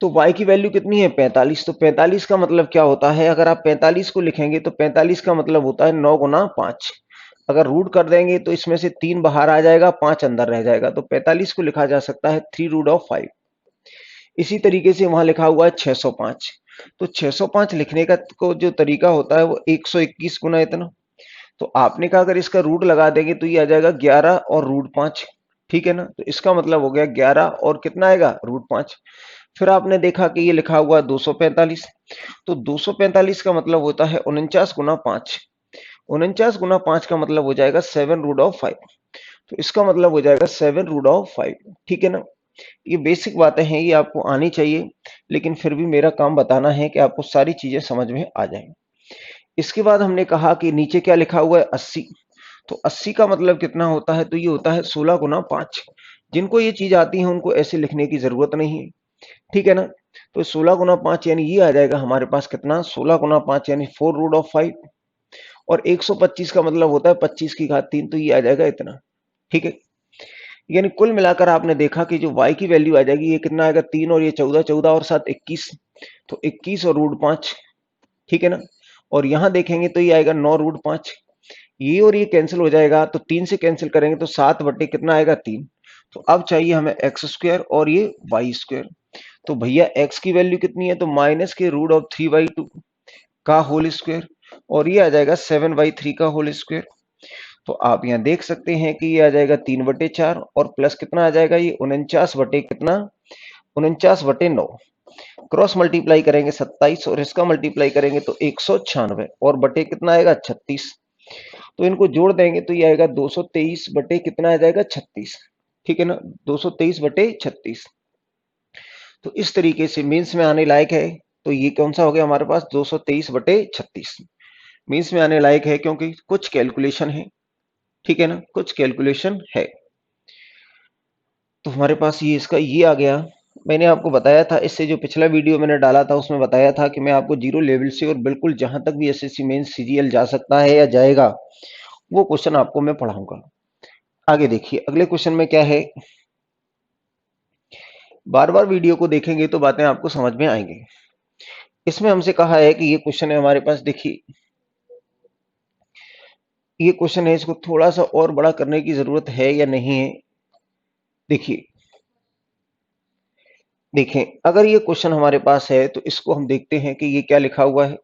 तो y की वैल्यू कितनी है 45, तो 45 का मतलब क्या होता है, अगर आप 45 को लिखेंगे तो 45 का मतलब होता है 9 गुना 5, अगर रूट कर देंगे तो इसमें से 3 बाहर आ जाएगा 5 अंदर रह जाएगा, तो 45 को लिखा जा सकता है 3√5। इसी तरीके से वहां लिखा हुआ है 605, तो 605 लिखने का को जो तरीका होता है वो 121 गुना इतना, तो आपने कहा अगर इसका रूट लगा देंगे तो ये आ जाएगा 11 और √5, ठीक है ना, तो इसका मतलब हो गया 11 और कितना आएगा √5। फिर आपने देखा कि ये लिखा हुआ है 245, तो 245 का मतलब होता है 49 गुना 5, 49 गुना 5 का मतलब हो जाएगा 7√5, तो इसका मतलब हो जाएगा 7√5, ठीक है ना। ये बेसिक बातें हैं, ये आपको आनी चाहिए, लेकिन फिर भी मेरा काम बताना है कि आपको सारी चीजें समझ में आ जाए। इसके बाद हमने कहा कि नीचे क्या लिखा हुआ है 80, तो 80 का मतलब कितना होता है, तो ये होता है 16 गुना 5। जिनको ये चीज आती है उनको ऐसे लिखने की जरूरत नहीं है, ठीक है ना। तो 16 गुना 5 यानी ये आ जाएगा हमारे पास कितना 16 गुना 5 यानी 4√5, और 125 का मतलब होता है 25 की घात 3, तो ये आ जाएगा इतना, ठीक है। यानी कुल मिलाकर आपने देखा कि जो y की वैल्यू आ जाएगी ये कितना आएगा 3 और ये 14, 14 और 7 21, तो 21 और √5, ठीक है ना। और यहां देखेंगे तो ये आएगा 9√5, ये और ये कैंसिल हो जाएगा, तो 3 से कैंसिल करेंगे तो 7 बटे कितना आएगा 3, तो अब चाहिए हमें एक्स स्क्वायर और ये वाई स्क्वायर। तो भैया x की वैल्यू कितनी है, तो माइनस के रूट ऑफ 3/2 का होल स्क्वायर, और ये आ जाएगा 7/3 का होल स्क्वायर। तो आप यहाँ देख सकते हैं कि ये आ जाएगा 3/4 और प्लस कितना आ जाएगा, ये 49 बटे कितना, 49/9। क्रॉस मल्टीप्लाई करेंगे 27 और इसका मल्टीप्लाई करेंगे तो 196 और बटे कितना आएगा 36। तो इनको जोड़ देंगे तो ये आएगा 223 बटे कितना आ जाएगा 36। ठीक है ना, 223 बटे 36। तो इस तरीके से मीन्स में आने लायक है। तो ये कौन सा हो गया हमारे पास, 223 बटे 36 मीन्स में आने लायक है, क्योंकि कुछ कैलकुलेशन है। ठीक है ना, कुछ कैलकुलेशन है। तो हमारे पास ये इसका ये आ गया। मैंने आपको बताया था, इससे जो पिछला वीडियो मैंने डाला था उसमें बताया था कि मैं आपको जीरो लेवल से और बिल्कुल जहां तक भी एसएससी मेंस सीजीएल जा सकता है या जाएगा, वो क्वेश्चन आपको मैं पढ़ाऊंगा। आगे देखिए अगले क्वेश्चन में क्या है। बार बार वीडियो को देखेंगे तो बातें आपको समझ में आएंगी। इसमें हमसे कहा है कि ये क्वेश्चन है हमारे पास, देखिए ये क्वेश्चन है, इसको थोड़ा सा और बड़ा करने की जरूरत है या नहीं है। देखिए देखें, अगर ये क्वेश्चन हमारे पास है तो इसको हम देखते हैं कि ये क्या लिखा हुआ है।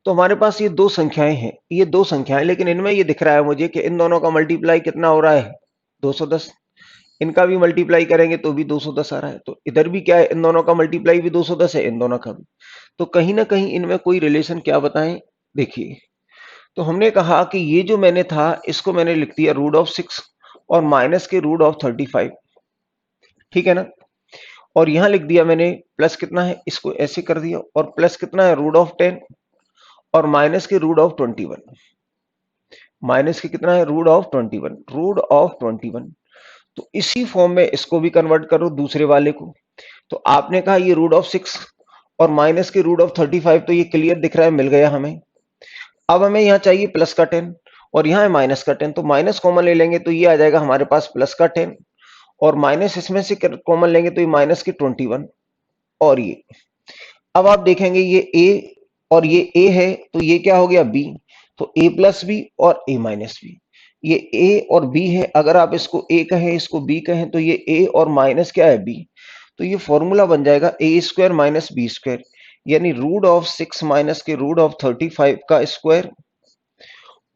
तो हमारे पास ये दो संख्याएं हैं, ये दो संख्याएं, लेकिन इनमें ये दिख रहा है मुझे कि इन दोनों का मल्टीप्लाई कितना हो रहा है, 210। इनका भी मल्टीप्लाई करेंगे तो भी 210 आ रहा है। तो इधर भी क्या है, इन दोनों का मल्टीप्लाई भी 210 है, इन दोनों का भी। तो कहीं ना कहीं इनमें कोई रिलेशन क्या बताएं। देखिए, तो हमने कहा कि ये जो मैंने था इसको मैंने लिख दिया √6 और माइनस के √35। ठीक है ना, और यहां लिख दिया मैंने प्लस कितना है, इसको ऐसे कर दिया, और प्लस कितना है √10 और माइनस के √21। माइनस के कितना है √21, √21। तो इसी फॉर्म में इसको भी कन्वर्ट करो दूसरे वाले को। तो आपने कहा ये √6 और माइनस के √35, तो ये क्लियर दिख रहा है, मिल गया हमें। अब हमें यहाँ चाहिए प्लस का 10 और यहाँ है माइनस का 10, तो माइनस कॉमन ले लेंगे तो ये आ जाएगा हमारे पास प्लस का 10 और माइनस इसमें से कॉमन लेंगे तो ये माइनस के 21। और ये अब आप देखेंगे ये ए और ये ए है, तो ये क्या हो गया बी। तो ए प्लस बी और ए माइनस बी, ये ए और बी है। अगर आप इसको ए कहें इसको बी कहें तो ये ए और माइनस क्या है बी। तो ये फॉर्मूला बन जाएगा ए स्क्वायर माइनस बी स्क्वायर, यानी √6 माइनस के √35 का स्क्वायर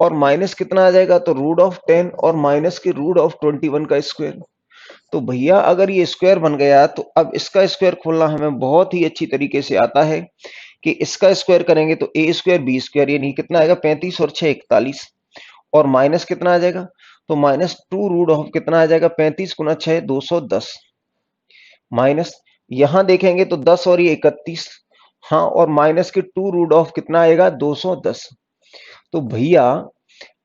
और माइनस कितना आ जाएगा, तो √10 और माइनस के √21 का स्क्वायर। तो भैया अगर ये स्क्वायर बन गया तो अब इसका स्क्वायर खोलना हमें बहुत ही अच्छी तरीके से आता है कि इसका स्क्वायर करेंगे तो ए स्क्वायर बी स्क्वायर, यानी कितना आएगा 35 और 6 41, और माइनस कितना आ जाएगा, तो -2 कितना आ जाएगा 35 गुना 6 210, माइनस यहां देखेंगे तो 10 और ये 31, हाँ, और माइनस के 2 कितना आएगा 210। तो भैया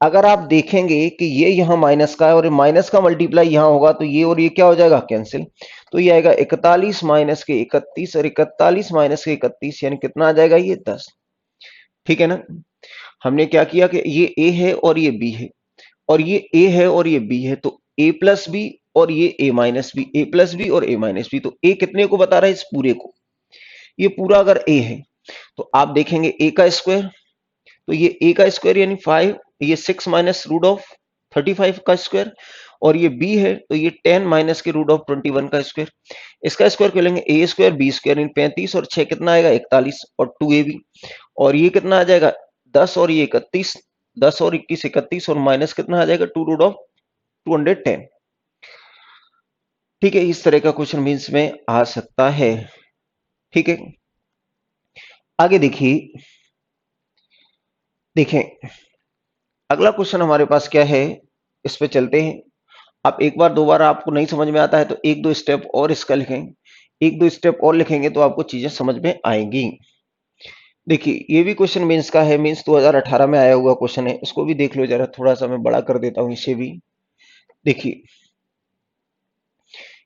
अगर आप देखेंगे कि ये यहाँ माइनस का है और माइनस का मल्टीप्लाई यहाँ होगा तो ये और ये क्या हो जाएगा कैंसिल। तो ये आएगा 41 माइनस के 31 और 41 माइनस के 31, यानी कितना आ जाएगा ये 10। ठीक है ना, हमने क्या किया कि ये ए है और ये बी है और ये ए है और ये बी है, तो ए प्लस बी और ये ए माइनस बी, ए प्लस बी और ए माइनस बी। तो ए कितने को बता रहा है, इस पूरे को। ये पूरा अगर ए है तो आप देखेंगे ए का स्क्वायर, तो ये ए का स्क्वायर यानी 5, ये 6 माइनस √35 का स्क्वायर, और ये बी है तो ये 10 माइनस के √21 का स्क्वायर। इसका स्क्वायर कर लेंगे ए स्क्वायर बी स्क्वायर, यानी 35 और 6 कितना आएगा 41 और 2ab, और ये कितना आ जाएगा 10 और ये 31, 10 और 21 31, और माइनस कितना आ जाएगा 2√210। ठीक है, इस तरह का क्वेश्चन मीन्स में आ सकता है। ठीक है, आगे देखिए, देखें अगला क्वेश्चन हमारे पास क्या है, इस पे चलते हैं। आप एक बार दो बार आपको नहीं समझ में आता है तो एक दो स्टेप और इसका लिखें, एक दो स्टेप और लिखेंगे तो आपको चीजें समझ में आएंगी। देखिए ये भी क्वेश्चन मीन्स का है, मीन्स 2018 में आया हुआ क्वेश्चन है, इसको भी देख लो जरा, थोड़ा सा मैं बड़ा कर देता हूं इसे भी। देखिए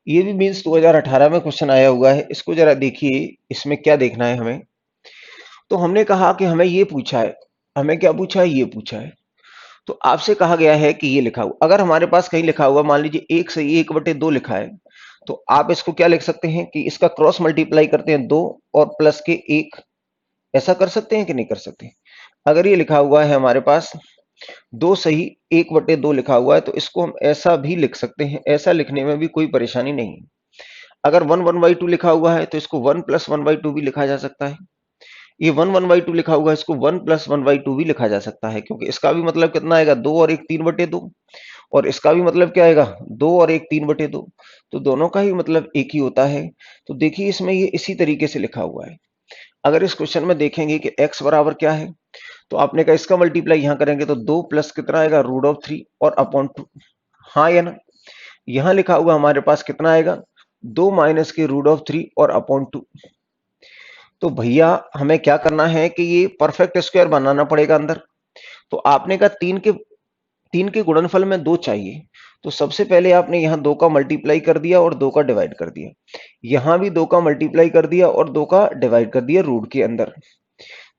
ये भी मीन्स 2018 में क्वेश्चन आया हुआ है, इसको जरा देखिए, इसमें क्या देखना है हमें। तो हमने कहा कि हमें ये पूछा है, हमें क्या पूछा है, ये पूछा है। तो आपसे कहा गया है कि ये लिखा हुआ, अगर हमारे पास कहीं लिखा हुआ मान लीजिए 1 से 1/2 लिखा है, तो आप इसको क्या लिख सकते हैं कि इसका क्रॉस मल्टीप्लाई करते हैं 2 और प्लस के 1, ऐसा कर सकते हैं कि नहीं कर सकते। अगर ये लिखा हुआ है हमारे पास 2 सही 1/2 लिखा हुआ है तो इसको हम ऐसा भी लिख सकते हैं, ऐसा लिखने में भी कोई परेशानी नहीं। अगर 1 1/2 लिखा हुआ है तो इसको 1 + 1/2 भी लिखा जा सकता है। ये 1 1/2 लिखा हुआ है, इसको 1 + 1/2 भी लिखा जा सकता है, क्योंकि इसका भी मतलब कितना आएगा, 2 और 1 3/2, और इसका भी मतलब क्या आएगा, 2 और 1 3/2। तो दोनों का ही मतलब एक ही होता है। तो देखिए इसमें ये इसी तरीके से लिखा हुआ है। अगर इस क्वेश्चन में देखेंगे कि x बराबर क्या है, तो आपने कहा इसका मल्टीप्लाई यहां करेंगे तो 2 प्लस कितना आएगा, √3 और अपॉन 2। हाँ या ना? यहां लिखा हुआ हमारे पास कितना आएगा, 2 माइनस के √3 और अपॉन 2। तो भैया हमें क्या करना है कि ये परफेक्ट स्क्वायर बनाना पड़ेगा अंदर। तो आपने कहा तीन के गुणनफल में 2 चाहिए। तो सबसे पहले आपने यहाँ 2 का मल्टीप्लाई कर दिया और 2 का डिवाइड कर दिया, यहां भी 2 का मल्टीप्लाई कर दिया और 2 का डिवाइड कर दिया रूट के अंदर।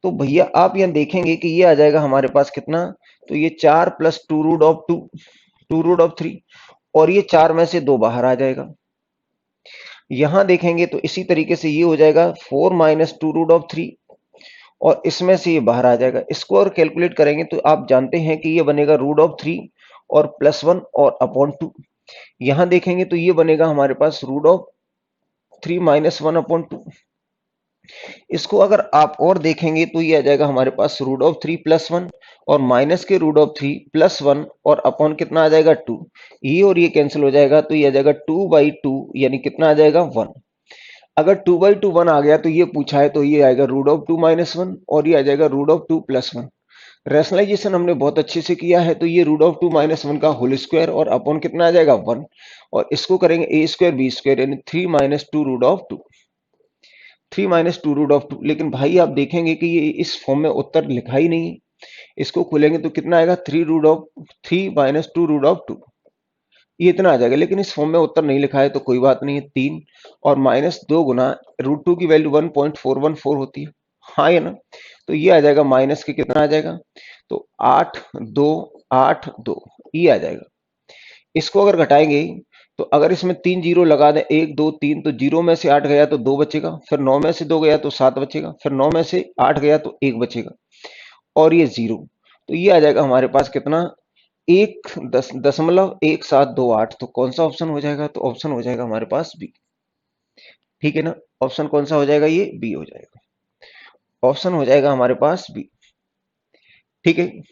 तो भैया आप यहाँ देखेंगे कि ये आ जाएगा हमारे पास कितना, तो ये 4 + 2√2, 2√3, और ये 4 में से 2 बाहर आ जाएगा। यहां देखेंगे तो इसी तरीके से ये हो जाएगा 4 - 2√3, और इसमें से ये बाहर आ जाएगा। इसको और कैलकुलेट करेंगे तो आप जानते हैं कि ये बनेगा √3 और +1 और अपॉन 2। यहां देखेंगे तो ये बनेगा हमारे पास √3 - 1/2। इसको अगर आप और देखेंगे तो ये आ जाएगा हमारे पास √3 +1 और माइनस के √3 +1 और अपॉन कितना आ जाएगा, 2। ये और ये कैंसिल हो जाएगा तो ये आ जाएगा 2/2, यानी कितना आ जाएगा, 1। अगर 2/2 1 आ गया तो ये पूछा है तो ये आएगा √2 - 1 और ये आ जाएगा √2 +1। रैशनलाइजेशन हमने बहुत अच्छे से किया है, तो ये √2 - 1 का होल स्क्वायर और अपॉन कितना आ जाएगा, 1। और इसको करेंगे a² b² यानी 3 - 2√2, 3 - 2√2। लेकिन भाई आप देखेंगे कि ये इस फॉर्म में उत्तर लिखा ही नहीं है। इसको खोलेंगे तो कितना आएगा, 3 - 2√2, ये इतना आ जाएगा। लेकिन इस फॉर्म में उत्तर नहीं लिखा है तो कोई बात नहीं है, 3 और -2 गुना √2 की वैल्यू 1.414 होती है। हाँ या ना? तो ये आ जाएगा माइनस के कितना आ जाएगा, तो 8 2 8 2, ये आ जाएगा। इसको अगर घटाएंगे तो अगर इसमें 3 जीरो लगा दें, 1 2 3, तो 0 में से 8 गया तो 2 बचेगा, फिर 9 में से 2 गया तो 7 बचेगा, फिर 9 में से 8 गया तो 1 बचेगा, और ये 0। तो ये आ जाएगा हमारे पास कितना, 1.1728। तो कौन सा ऑप्शन हो जाएगा, तो ऑप्शन हो जाएगा हमारे पास बी। ठीक है ना? ऑप्शन कौन सा हो जाएगा, ये बी हो जाएगा। ऑप्शन हो जाएगा हमारे पास बी। ठीक है,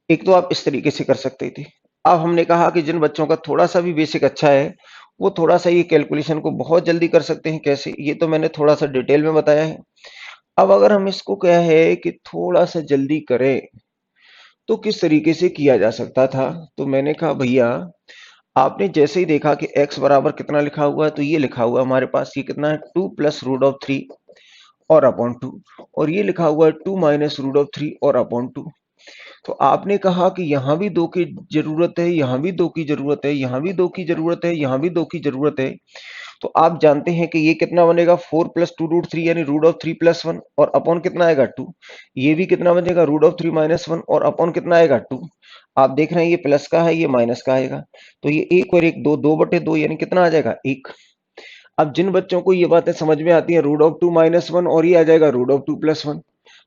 एक तो आप इस तरीके से कर सकते थे। अब हमने कहा कि जिन बच्चों का थोड़ा सा भी बेसिक अच्छा है वो थोड़ा सा ये कैलकुलेशन को बहुत जल्दी कर सकते हैं। कैसे, ये तो मैंने थोड़ा सा डिटेल में बताया है। अब अगर हम इसको क्या है कि थोड़ा सा जल्दी करें तो किस तरीके से किया जा सकता था, तो मैंने कहा भैया आपने जैसे ही देखा कि x बराबर कितना लिखा हुआ है, तो ये लिखा हुआ है हमारे पास, ये कितना है, 2 + √3 और अपॉन 2, और ये लिखा हुआ है 2 - √3 और अपॉन 2। तो आपने कहा कि यहां भी 2 की जरूरत है, यहां भी 2 की जरूरत है, यहां भी 2 की जरूरत है, यहां भी 2 की जरूरत है। तो आप जानते हैं कि ये कितना बनेगा, 4 + 2√3 यानी √3 + 1 और अपॉन कितना आएगा, 2। ये भी कितना बनेगा, √3 - 1 और अपॉन कितना आएगा, 2। आप देख रहे हैं ये प्लस का है, ये माइनस का आएगा, तो ये 1 और 1 2, 2/2 यानी कितना आ जाएगा, 1। अब जिन बच्चों को ये बातें समझ में आती है, √2 - 1 और ये आ जाएगा √2 + 1,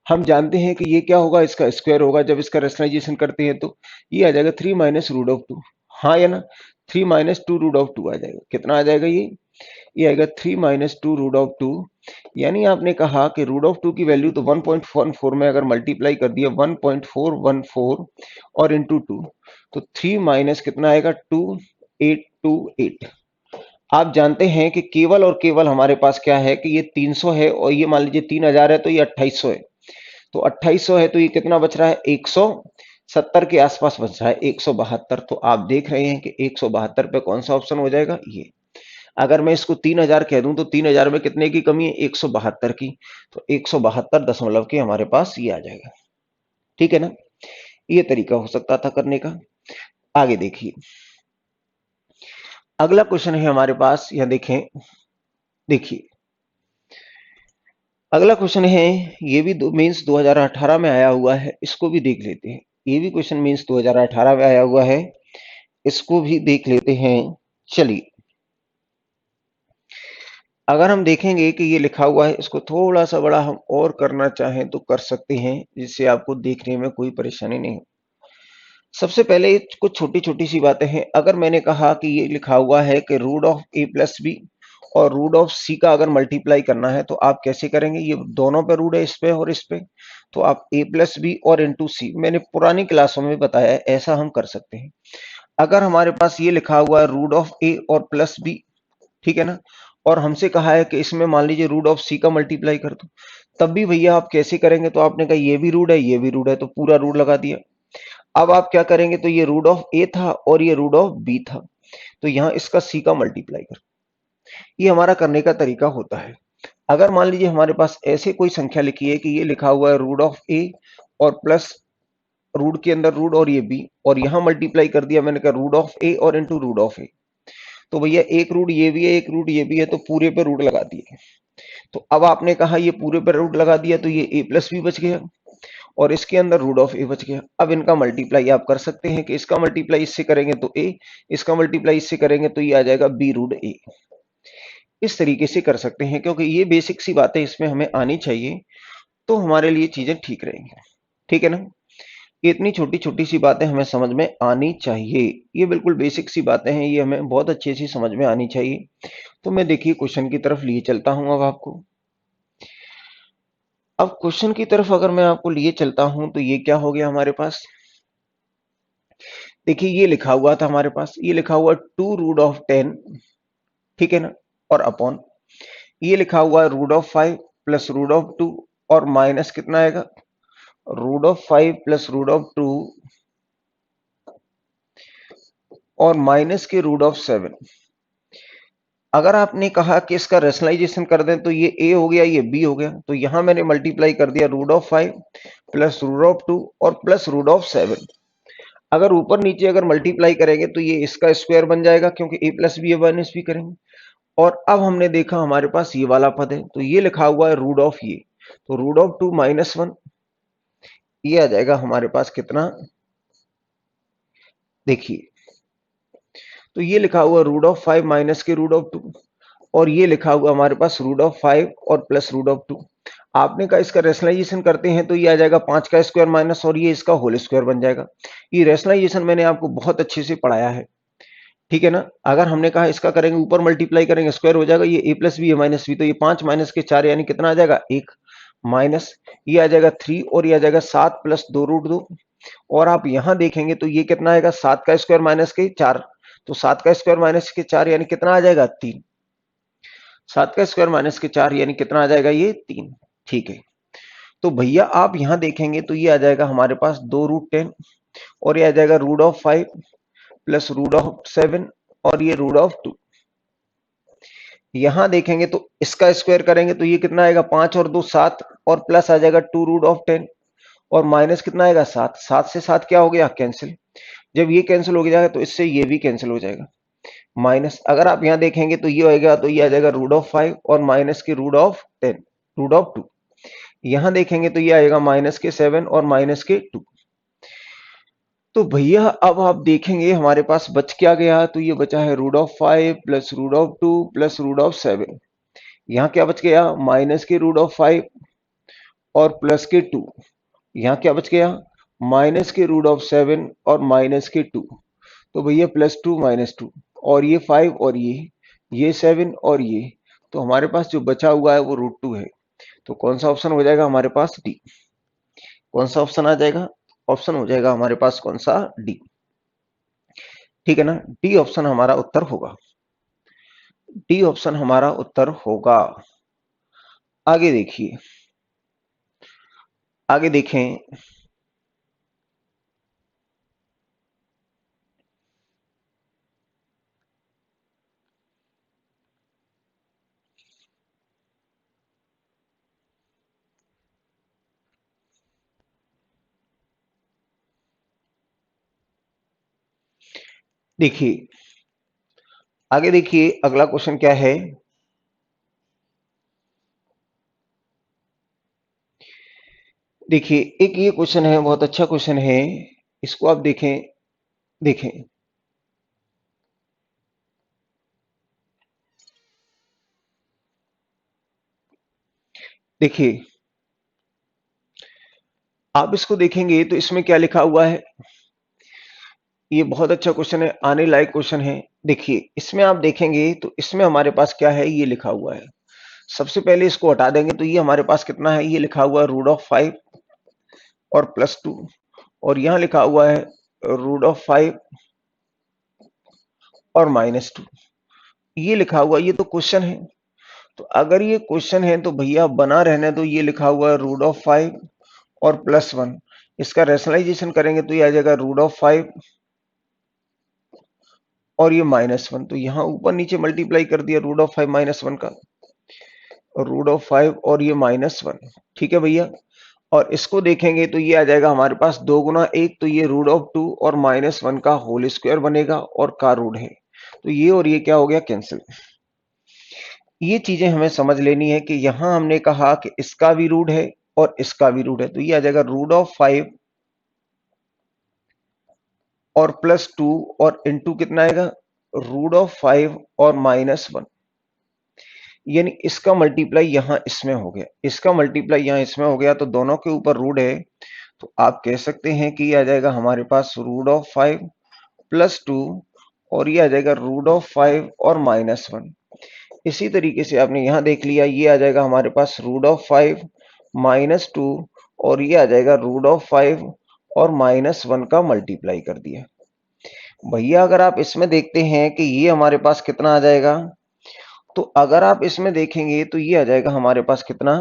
हम जानते हैं कि ये क्या होगा, इसका स्क्वायर होगा। जब इसका रेशनलाइजेशन करते हैं तो ये आ जाएगा 3 - √2। हाँ या ना? 3 - 2√2 आ जाएगा। कितना आ जाएगा, ये आएगा 3 - 2√2। यानी आपने कहा कि √2 की वैल्यू तो 1.14 में अगर मल्टीप्लाई कर दिया 1.414 और इंटू 2, तो 3 माइनस कितना आएगा, 2828। आप जानते हैं कि केवल और केवल हमारे पास क्या है कि ये 300 है, और ये मान लीजिए 3000 है तो ये 2800 है। तो 2800 है तो ये कितना बच रहा है, 170 के आसपास बच रहा है, 172। तो आप देख रहे हैं कि 172 पे कौन सा ऑप्शन हो जाएगा, ये। अगर मैं इसको 3000 कह दूं तो 3000 में कितने की कमी है, 172 की। तो 172 दशमलव के हमारे पास ये आ जाएगा। ठीक है ना? ये तरीका हो सकता था करने का। आगे देखिए, अगला क्वेश्चन है हमारे पास, यहां देखें, देखिए अगला क्वेश्चन है, ये भी मीन्स 2018 में आया हुआ है, इसको भी देख लेते हैं। ये भी क्वेश्चन मीन्स 2018 में आया हुआ है, इसको भी देख लेते हैं। चलिए, अगर हम देखेंगे कि ये लिखा हुआ है, इसको थोड़ा सा बड़ा हम और करना चाहें तो कर सकते हैं, जिससे आपको देखने में कोई परेशानी नहीं हो। सबसे पहले कुछ छोटी-छोटी सी बातें हैं। अगर मैंने कहा कि ये लिखा हुआ है कि root of a plus B और रूट ऑफ c का अगर मल्टीप्लाई करना है तो आप कैसे करेंगे? ये दोनों पे रूट है, इस पे और इस पे। तो आप a प्लस बी और इंटू सी, मैंने पुरानी क्लासों में बताया है, ऐसा हम कर सकते हैं। अगर हमारे पास ये लिखा हुआ है रूट ऑफ a और प्लस बी, ठीक है ना, और हमसे कहा है कि इसमें मान लीजिए रूट ऑफ सी का मल्टीप्लाई कर दो, तब भी भैया आप कैसे करेंगे? तो आपने कहा ये भी रूट है, ये भी रूट है, तो पूरा रूट लगा दिया। अब आप क्या करेंगे? तो ये रूट ऑफ ए था और ये रूट ऑफ बी था, तो यहां इसका सी का मल्टीप्लाई कर, ये हमारा करने का तरीका होता है। अगर मान लीजिए हमारे पास ऐसे कोई संख्या लिखी है कि ये लिखा हुआ है रूट ऑफ ए और प्लस रूट के अंदर रूट और ये बी, और यहां मल्टीप्लाई कर दिया मैंने कहा रूट ऑफ ए और इंटू रूट ऑफ ए, तो भैया एक रूट ये भी है, एक रूट ये भी है, तो पूरे पे रूट लगा दिए। तो अब आपने कहा ये पूरे पे रूट लगा दिया, तो ये ए प्लस बी बच गया और इसके अंदर रूट ऑफ ए बच गया। अब इनका मल्टीप्लाई आप कर सकते हैं कि इसका मल्टीप्लाई इससे करेंगे तो ए, इसका मल्टीप्लाई इससे करेंगे तो ये आ जाएगा बी रूट ए। इस तरीके से कर सकते हैं, क्योंकि ये बेसिक सी बातें इसमें हमें आनी चाहिए, तो हमारे लिए चीजें ठीक रहेंगी। ठीक है ना? ये इतनी छोटी छोटी सी बातें हमें समझ में आनी चाहिए, ये बिल्कुल बेसिक सी बातें हैं, ये हमें बहुत अच्छी सी समझ में आनी चाहिए। तो मैं देखिए क्वेश्चन की तरफ लिए चलता हूं अब आपको। अब क्वेश्चन की तरफ अगर मैं आपको लिए चलता हूं तो ये क्या हो गया हमारे पास? देखिए ये लिखा हुआ था हमारे पास, ये लिखा हुआ 2√10, ठीक है ना, और अपॉन ये लिखा हुआ है √5 प्लस √2 और माइनस कितना आएगा? √5 प्लस √2 और माइनस के √7। अगर आपने कहा कि इसका रेशनलाइजेशन कर दें तो ये a हो गया, ये b हो गया, तो यहां मैंने मल्टीप्लाई कर दिया √5 प्लस √2 और प्लस √7। अगर ऊपर नीचे अगर मल्टीप्लाई करेंगे तो ये इसका स्क्वायर बन जाएगा, क्योंकि a plus B minus B करेंगे। और अब हमने देखा हमारे पास ये वाला पद है, तो ये लिखा हुआ है रूट ऑफ ये, तो √2 -1, ये आ जाएगा हमारे पास कितना? देखिए, तो ये लिखा हुआ √5 माइनस के √2 और ये लिखा हुआ हमारे पास √5 और प्लस √2। आपने कहा इसका रेशनलाइजेशन करते हैं तो ये आ जाएगा 5 का स्क्वायर माइनस और ये इसका होल स्क्वायर बन जाएगा। ये रेशनलाइजेशन मैंने आपको बहुत अच्छे से पढ़ाया है, ठीक है ना? अगर हमने कहा इसका करेंगे ऊपर मल्टीप्लाई करेंगे स्क्वायर हो जाएगा, ये a plus B minus B, तो ये 5 माइनस के 4 यानी कितना आ जाएगा? 1 माइनस ये आ जाएगा 3 और ये आ जाएगा 7 प्लस 2√2। और आप यहां देखेंगे तो ये कितना आएगा? 7 का स्क्वायर माइनस के 4, तो 7 का स्क्वायर माइनस के 4 यानी कितना आ जाएगा? 3। 7 का स्क्वायर माइनस के 4 यानी कितना आ जाएगा? ये 3। ठीक है, तो भैया आप यहां देखेंगे तो ये आ जाएगा हमारे पास 2√10 और ये आ जाएगा √5 प्लस √7 और ये √2। यहां देखेंगे तो इसका स्क्वायर करेंगे तो ये कितना आएगा? 5 और 2 7 और प्लस आ जाएगा 2√10 और माइनस कितना आएगा? 7। 7 से 7 क्या हो गया? कैंसिल। जब ये कैंसिल हो जाएगा तो इससे ये भी कैंसिल हो जाएगा। माइनस अगर आप यहां देखेंगे तो ये आएगा, तो ये आ जाएगा √5 और माइनस के √10 √2। यहां देखेंगे तो ये आएगा माइनस के 7 और माइनस के 2। तो भैया अब आप देखेंगे हमारे पास बच क्या गया? तो ये बचा है √5 प्लस √2 प्लस √7। यहाँ क्या बच गया? माइनस के √5 और प्लस के 2। यहाँ क्या बच गया? माइनस के √7 और माइनस के 2। तो भैया +2 -2 और ये 5 और ये 7 और ये, तो हमारे पास जो बचा हुआ है वो √2 है। तो कौन सा ऑप्शन हो जाएगा हमारे पास? डी। कौन सा ऑप्शन आ जाएगा? ऑप्शन हो जाएगा हमारे पास कौन सा? डी। ठीक है ना? डी ऑप्शन हमारा उत्तर होगा। डी ऑप्शन हमारा उत्तर होगा। आगे देखिए, आगे देखें। देखिए आगे देखिए अगला क्वेश्चन क्या है? देखिए एक ये क्वेश्चन है, बहुत अच्छा क्वेश्चन है, इसको आप देखें। देखें, देखिए आप इसको देखेंगे तो इसमें क्या लिखा हुआ है? ये बहुत अच्छा क्वेश्चन है, आने लायक क्वेश्चन है। देखिए इसमें आप देखेंगे तो इसमें हमारे पास क्या है, ये लिखा हुआ है। सबसे पहले इसको हटा देंगे तो ये हमारे पास कितना है, ये लिखा हुआ है √5 और +2, और यहां लिखा हुआ है √5 और -2। ये लिखा हुआ, ये तो क्वेश्चन है। तो अगर ये क्वेश्चन है तो भैया बना रहने दो, ये लिखा हुआ है √5 और +1। इसका रेशनलाइजेशन करेंगे तो ये आ जाएगा √5 और ये -1। तो यहां ऊपर नीचे मल्टीप्लाई कर दिया √5 -1 का, √5 और ये -1। ठीक है भैया। और इसको देखेंगे तो ये आ जाएगा हमारे पास 2 गुना 1, तो ये √2 और -1 का होल स्क्वायर बनेगा और का रूट है, तो ये और ये क्या हो गया, कैंसिल। ये चीजें हमें समझ लेनी है कि यहां हमने कहा कि इसका भी रूट है और इसका भी रूट है, तो ये आ जाएगा √5 और +2 और इंटू कितना आएगा, √5 और -1। यानी इसका मल्टीप्लाई यहां इसमें हो गया, इसका मल्टीप्लाई यहां इसमें हो गया, तो दोनों के ऊपर रूट है, तो आप कह सकते हैं कि ये आ जाएगा हमारे पास √5 +2 और ये आ जाएगा √5 और -1। इसी तरीके से आपने यहां देख लिया, ये आ जाएगा हमारे पास √5 -2 और ये आ जाएगा √5 और -1 का मल्टीप्लाई कर दिया। भैया अगर आप इसमें देखते हैं कि ये हमारे पास कितना आ जाएगा, तो अगर आप इसमें देखेंगे तो ये आ जाएगा हमारे पास कितना,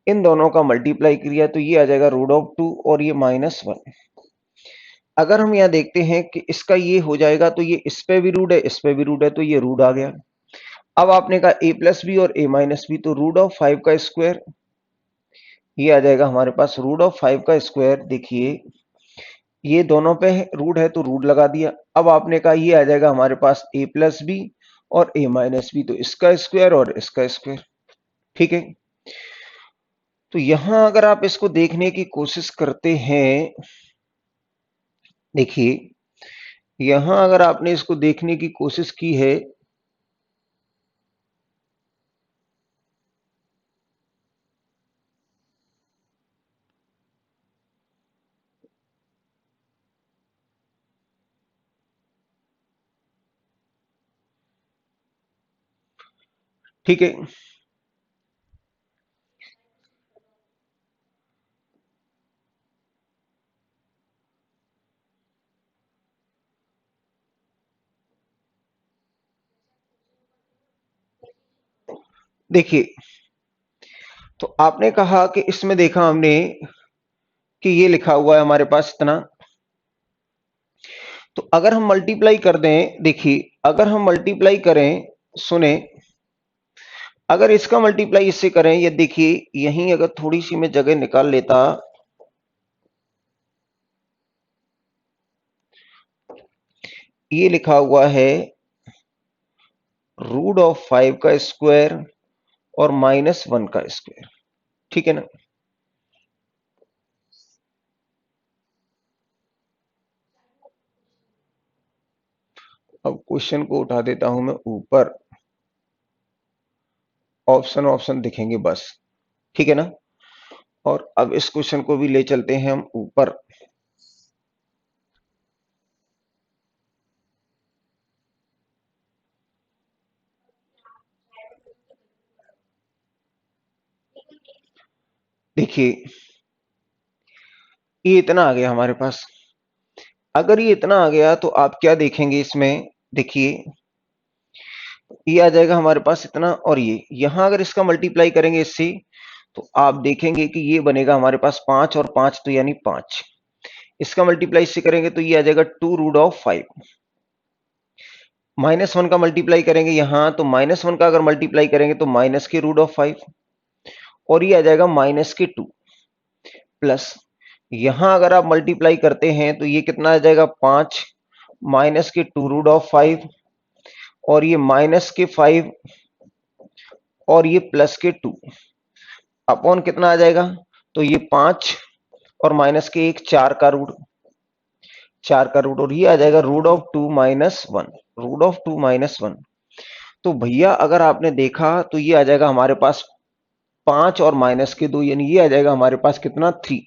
इन दोनों का मल्टीप्लाई किया तो ये आ जाएगा √2 और ये -1। अगर हम यहाँ देखते हैं कि इसका ये हो जाएगा तो ये इस पे भी रूट है, इस पे भी रूट है, तो ये रूट आ गया। अब आपने कहा a+b और a-b, तो √5 का स्क्वायर, ये आ जाएगा हमारे पास √5 का स्क्वायर। देखिए ये दोनों पे रूट है तो रूट लगा दिया। अब आपने कहा ये आ जाएगा हमारे पास a+b और a-b, तो इसका स्क्वायर और इसका स्क्वायर। ठीक है। तो यहां अगर आप इसको देखने की कोशिश करते हैं, देखिए यहां अगर आपने इसको देखने की कोशिश की है, ठीक है, देखिए तो आपने कहा कि इसमें देखा हमने कि ये लिखा हुआ है हमारे पास इतना, तो अगर हम मल्टीप्लाई कर दें, देखिए अगर हम मल्टीप्लाई करें, सुने, अगर इसका मल्टीप्लाई इससे करें, ये देखिए यहीं अगर थोड़ी सी मैं जगह निकाल लेता, ये लिखा हुआ है √5 का स्क्वायर और -1 का स्क्वायर। ठीक है ना। अब क्वेश्चन को उठा देता हूं मैं ऊपर, ऑप्शन ऑप्शन दिखेंगे बस। ठीक है ना। और अब इस क्वेश्चन को भी ले चलते हैं हम ऊपर। देखिए ये इतना आ गया हमारे पास। अगर ये इतना आ गया तो आप क्या देखेंगे इसमें, देखिए ये आ जाएगा हमारे पास इतना, और ये यहां अगर इसका मल्टीप्लाई करेंगे इससे, तो आप देखेंगे कि ये बनेगा हमारे पास 5 और 5, तो यानी 5। इसका मल्टीप्लाई इससे करेंगे तो ये आ जाएगा 2√5। -1 का मल्टीप्लाई करेंगे यहां, तो -1 का अगर मल्टीप्लाई करेंगे तो माइनस के √5 और ये आ जाएगा -2 प्लस, यहां अगर आप मल्टीप्लाई करते हैं तो ये कितना आ जाएगा, 5 -2√5 और ये -5 और ये +2 अपॉन कितना आ जाएगा, तो ये 5 और -1 4 का रूट, 4 का रूट, और ये आ जाएगा √2 -1, √2 -1। तो भैया अगर आपने देखा तो ये आ जाएगा हमारे पास 5 और -2, यानी ये आ जाएगा हमारे पास कितना, 3।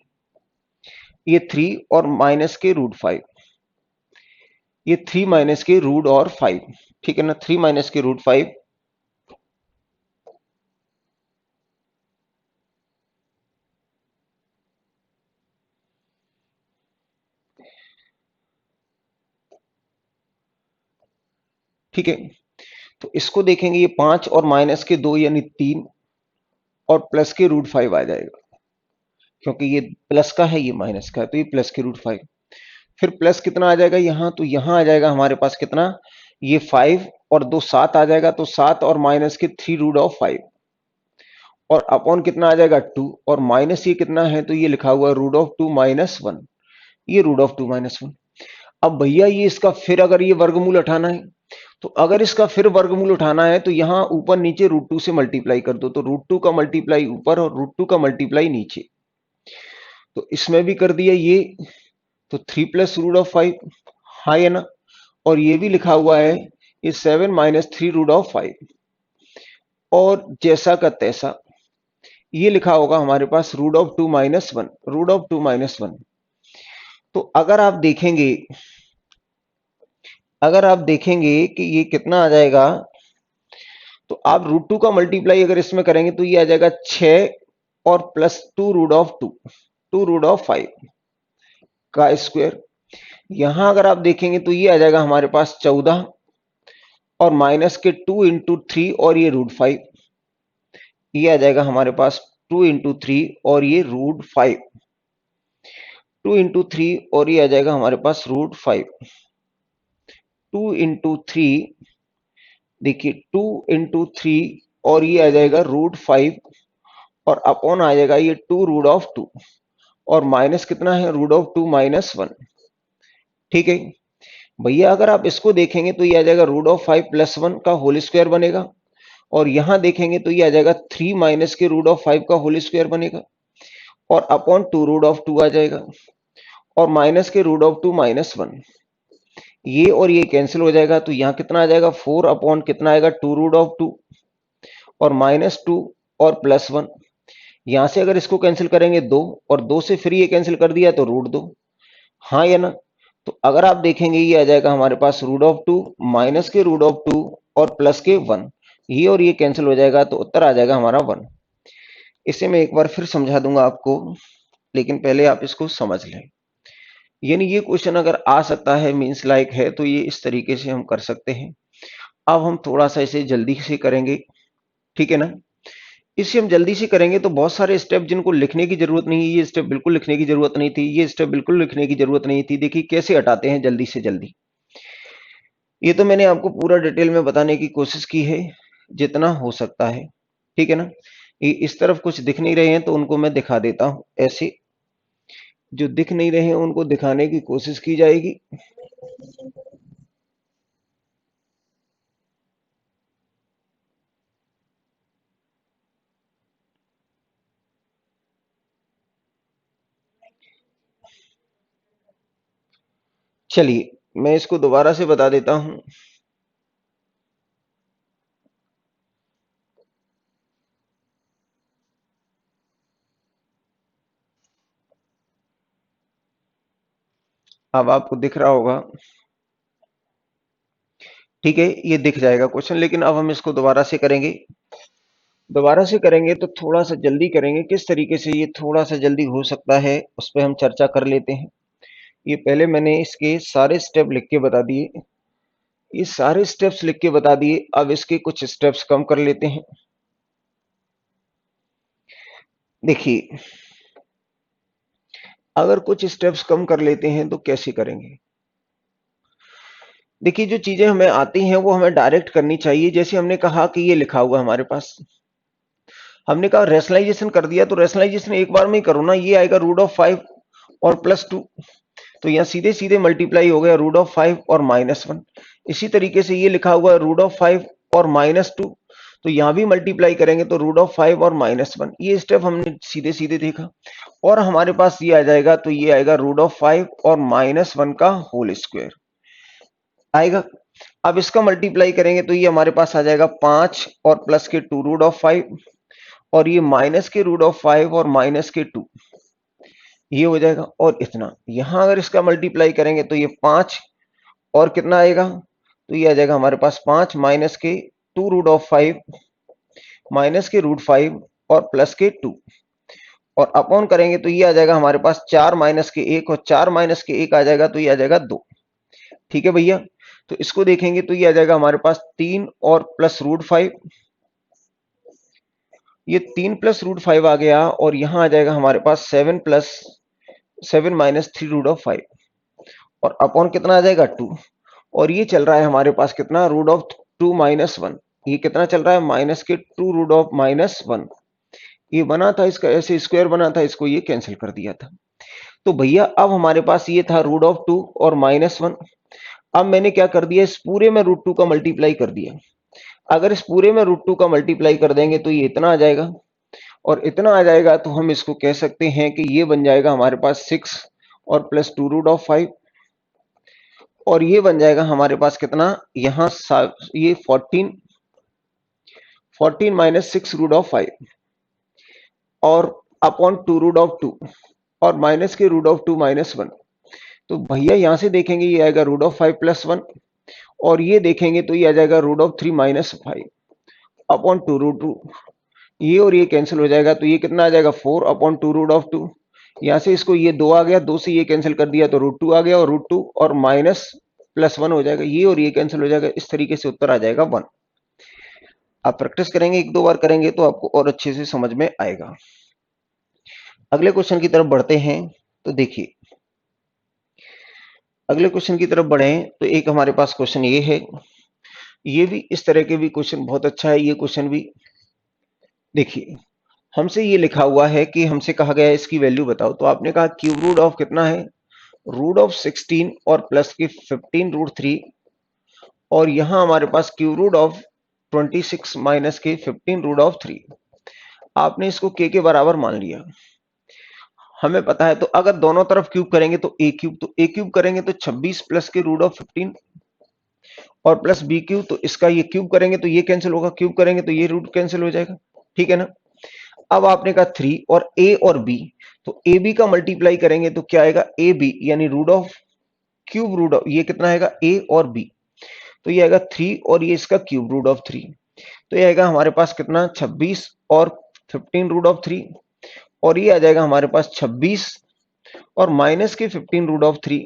ये 3 और -√5, ये 3 माइनस के रूट और 5, ठीक है ना, 3 माइनस के रूट 5, ठीक है। तो इसको देखेंगे, ये 5 और माइनस के 2 यानी 3 और प्लस के रूट 5 आ जाएगा, क्योंकि ये प्लस का है ये माइनस का है, तो ये प्लस के रूट 5। फिर प्लस कितना आ जाएगा यहाँ, तो यहाँ आ जाएगा हमारे पास कितना, ये 5 और 2 7 आ जाएगा, तो 7 और माइनस के 3 रूट ऑफ 5, और अपॉन कितना आ जाएगा 2, और माइनस ये कितना है, तो ये लिखा हुआ है रूट ऑफ 2 माइनस 1, ये रूट ऑफ 2 माइनस 1। अब भैया ये इसका फिर अगर ये वर्गमूल उठाना है, तो अगर इसका फिर वर्गमूल उठाना है तो यहां ऊपर नीचे रूट 2 से मल्टीप्लाई कर दो, तो रूट 2 का मल्टीप्लाई ऊपर और रूट 2 का मल्टीप्लाई नीचे, तो इसमें भी कर दिया ये, तो 3 प्लस रूट ऑफ 5, हाँ है ना, और ये भी लिखा हुआ है ये 7 माइनस 3 रूट ऑफ 5, और जैसा का तैसा ये लिखा होगा हमारे पास root of 2 minus 1, root of 2 minus 1। तो अगर आप देखेंगे कि ये कितना आ जाएगा, तो आप रूट 2 का मल्टीप्लाई अगर इसमें करेंगे तो ये आ जाएगा 6 और plus 2 root of 2, 2 root of 5 का स्क्वायर। यहां अगर आप देखेंगे तो ये आ जाएगा हमारे पास 14 और माइनस के 2 इंटू 3 और ये रूट 5, ये आ जाएगा हमारे पास 2 इंटू 3 और ये रूट 5, 2 इंटू 3 और ये आ जाएगा हमारे पास रूट 5, 2 इंटू 3, देखिए 2 इंटू 3 और ये आ जाएगा रूट 5, और अपॉन आ जाएगा ये 2 रूट ऑफ 2, और माइनस कितना है रूट ऑफ 2 माइनस 1, ठीक है भैया। अगर आप इसको देखेंगे तो ये आ जाएगा रूट ऑफ 5 प्लस 1 का होल स्क्वायर बनेगा, और यहां देखेंगे तो ये आ जाएगा 3 माइनस के रूट ऑफ 5 का होल स्क्वायर बनेगा, और अपॉन 2 रूट ऑफ 2 आ जाएगा, और माइनस के रूट ऑफ 2 माइनस 1, ये और ये कैंसिल हो जाएगा, तो यहाँ कितना आ जाएगा 4 अपॉन कितना आएगा 2 रूट ऑफ 2 और माइनस 2 और प्लस 1, यहां से अगर इसको कैंसिल करेंगे 2 और 2 से फिर ये कैंसिल कर दिया तो रूट 2, हाँ या ना। तो अगर आप देखेंगे ये आ जाएगा हमारे पास रूट ऑफ 2 माइनस के रूट ऑफ 2 और प्लस के 1, ये और ये कैंसिल हो जाएगा, तो उत्तर आ जाएगा हमारा 1। इसे मैं एक बार फिर समझा दूंगा आपको, लेकिन पहले आप इसको समझ लें। यानी ये क्वेश्चन अगर आ सकता है मीन्स लाइक है, तो ये इस तरीके से हम कर सकते हैं। अब हम थोड़ा सा इसे जल्दी से करेंगे, ठीक है ना। इसे हम जल्दी से करेंगे तो बहुत सारे स्टेप जिनको लिखने की जरूरत नहीं है, ये स्टेप बिल्कुल लिखने की जरूरत नहीं थी, ये स्टेप बिल्कुल लिखने की जरूरत नहीं थी। देखिए कैसे हटाते हैं जल्दी से जल्दी। ये तो मैंने आपको पूरा डिटेल में बताने की कोशिश की है जितना हो सकता है, ठीक है ना। ये इस तरफ कुछ दिख नहीं रहे हैं तो उनको मैं दिखा देता हूं, ऐसे जो दिख नहीं रहे हैं उनको दिखाने की कोशिश की जाएगी। चलिए मैं इसको दोबारा से बता देता हूं। अब आपको दिख रहा होगा, ठीक है, ये दिख जाएगा क्वेश्चन, लेकिन अब हम इसको दोबारा से करेंगे। दोबारा से करेंगे तो थोड़ा सा जल्दी करेंगे, किस तरीके से ये थोड़ा सा जल्दी हो सकता है उस पर हम चर्चा कर लेते हैं। ये पहले मैंने इसके सारे स्टेप लिख के बता दिए, ये सारे स्टेप्स लिख के बता दिए, अब इसके कुछ स्टेप्स कम कर लेते हैं। देखिए अगर कुछ स्टेप्स कम कर लेते हैं तो कैसे करेंगे। देखिए जो चीजें हमें आती हैं वो हमें डायरेक्ट करनी चाहिए। जैसे हमने कहा कि ये लिखा हुआ हमारे पास, हमने कहा रेशनलाइजेशन कर दिया, तो रेशनलाइजेशन एक बार में ही करो ना। ये आएगा रूट ऑफ 5 और प्लस 2, तो यहाँ सीधे सीधे मल्टीप्लाई हो गया रूट ऑफ 5 और माइनस 1। इसी तरीके से ये लिखा हुआ है रूट ऑफ 5 और माइनस 2, तो यहाँ भी मल्टीप्लाई करेंगे तो रूट ऑफ 5 और माइनस 1। ये स्टेप हमने सीधे सीधे देखा, और हमारे पास ये आ जाएगा, तो ये आएगा रूट ऑफ 5 और माइनस 1 का होल स्क्वायर आएगा। अब इसका मल्टीप्लाई करेंगे तो ये हमारे पास आ जाएगा 5 और प्लस के 2 रूट ऑफ 5, और ये माइनस के रूट ऑफ 5 और माइनस के 2, ये हो जाएगा। और इतना यहां अगर इसका मल्टीप्लाई करेंगे तो ये 5 और कितना आएगा, तो ये आ जाएगा हमारे पास 5 माइनस के 2√5 माइनस के √5 और प्लस के 2 और अपॉन करेंगे तो ये आ जाएगा हमारे पास 4 माइनस के 1 और 4 माइनस के 1 आ जाएगा तो ये आ जाएगा 2। ठीक है भैया, तो इसको देखेंगे तो ये आ जाएगा हमारे पास 3 और प्लस √5, ये 3 प्लस √5 आ गया और यहां आ जाएगा हमारे पास 7 माइनस 3√5 और अपॉन कितना आ जाएगा 2 और ये चल रहा है हमारे पास कितना √2 माइनस 1, ये कितना चल रहा है माइनस के 2 माइनस 1, ये बना था इसका ऐसे स्क्वायर बना था, इसको ये कैंसिल कर दिया था। तो भैया अब हमारे पास ये था √2 और माइनस 1, अब मैंने क्या कर दिया, इस पूरे में √2 का मल्टीप्लाई कर दिया। अगर इस पूरे में √2 का मल्टीप्लाई कर देंगे तो ये इतना आ जाएगा और इतना आ जाएगा तो हम इसको कह सकते हैं कि ये बन जाएगा हमारे पास 6 और प्लस 2√5 और ये बन जाएगा हमारे पास कितना यहां ये 14 माइनस 6√5 और अपॉन 2√2 और माइनस के √2 माइनस 1। तो भैया यहां से देखेंगे ये आएगा √5 प्लस 1 और ये देखेंगे तो ये आ जाएगा √3 माइनस 5 अपॉन 2√2, ये और ये कैंसिल हो जाएगा तो ये कितना आ जाएगा 4 अपॉन 2√2। यहां से इसको ये 2 आ गया, 2 से ये कैंसिल कर दिया तो √2 आ गया और √2 और माइनस प्लस 1 हो जाएगा, ये और ये कैंसिल हो जाएगा। इस तरीके से उत्तर आ जाएगा 1। आप प्रैक्टिस करेंगे, एक दो बार करेंगे तो आपको और अच्छे से समझ में आएगा। अगले क्वेश्चन की तरफ बढ़ते हैं तो देखिए, अगले क्वेश्चन की तरफ बढ़े तो एक हमारे पास क्वेश्चन ये है, ये भी इस तरह के भी क्वेश्चन बहुत अच्छा है। ये क्वेश्चन भी देखिए, हमसे ये लिखा हुआ है कि हमसे कहा गया है इसकी वैल्यू बताओ, तो आपने कहा क्यूब रूट ऑफ कितना है √16 और प्लस के 15√3 और यहां हमारे पास क्यूब रूट ऑफ 26 माइनस के 15√3। आपने इसको के बराबर मान लिया, हमें पता है तो अगर दोनों तरफ क्यूब करेंगे तो ए क्यूब, तो ए क्यूब करेंगे तो 26 प्लस के √15 और प्लस बी क्यूब, तो इसका ये क्यूब करेंगे तो ये कैंसिल होगा, क्यूब करेंगे तो ये रूट कैंसिल हो जाएगा। ठीक है ना। अब आपने कहा 3 और ए और बी, तो ए बी का मल्टीप्लाई करेंगे तो क्या आएगा ए बी यानी root of cube root of, ये कितना आएगा ए और बी, तो ये आएगा 3 और ये इसका क्यूब रूट ऑफ 3, तो ये आएगा हमारे पास कितना 26 और 15√3 और ये आ जाएगा हमारे पास 26 और माइनस के 15√3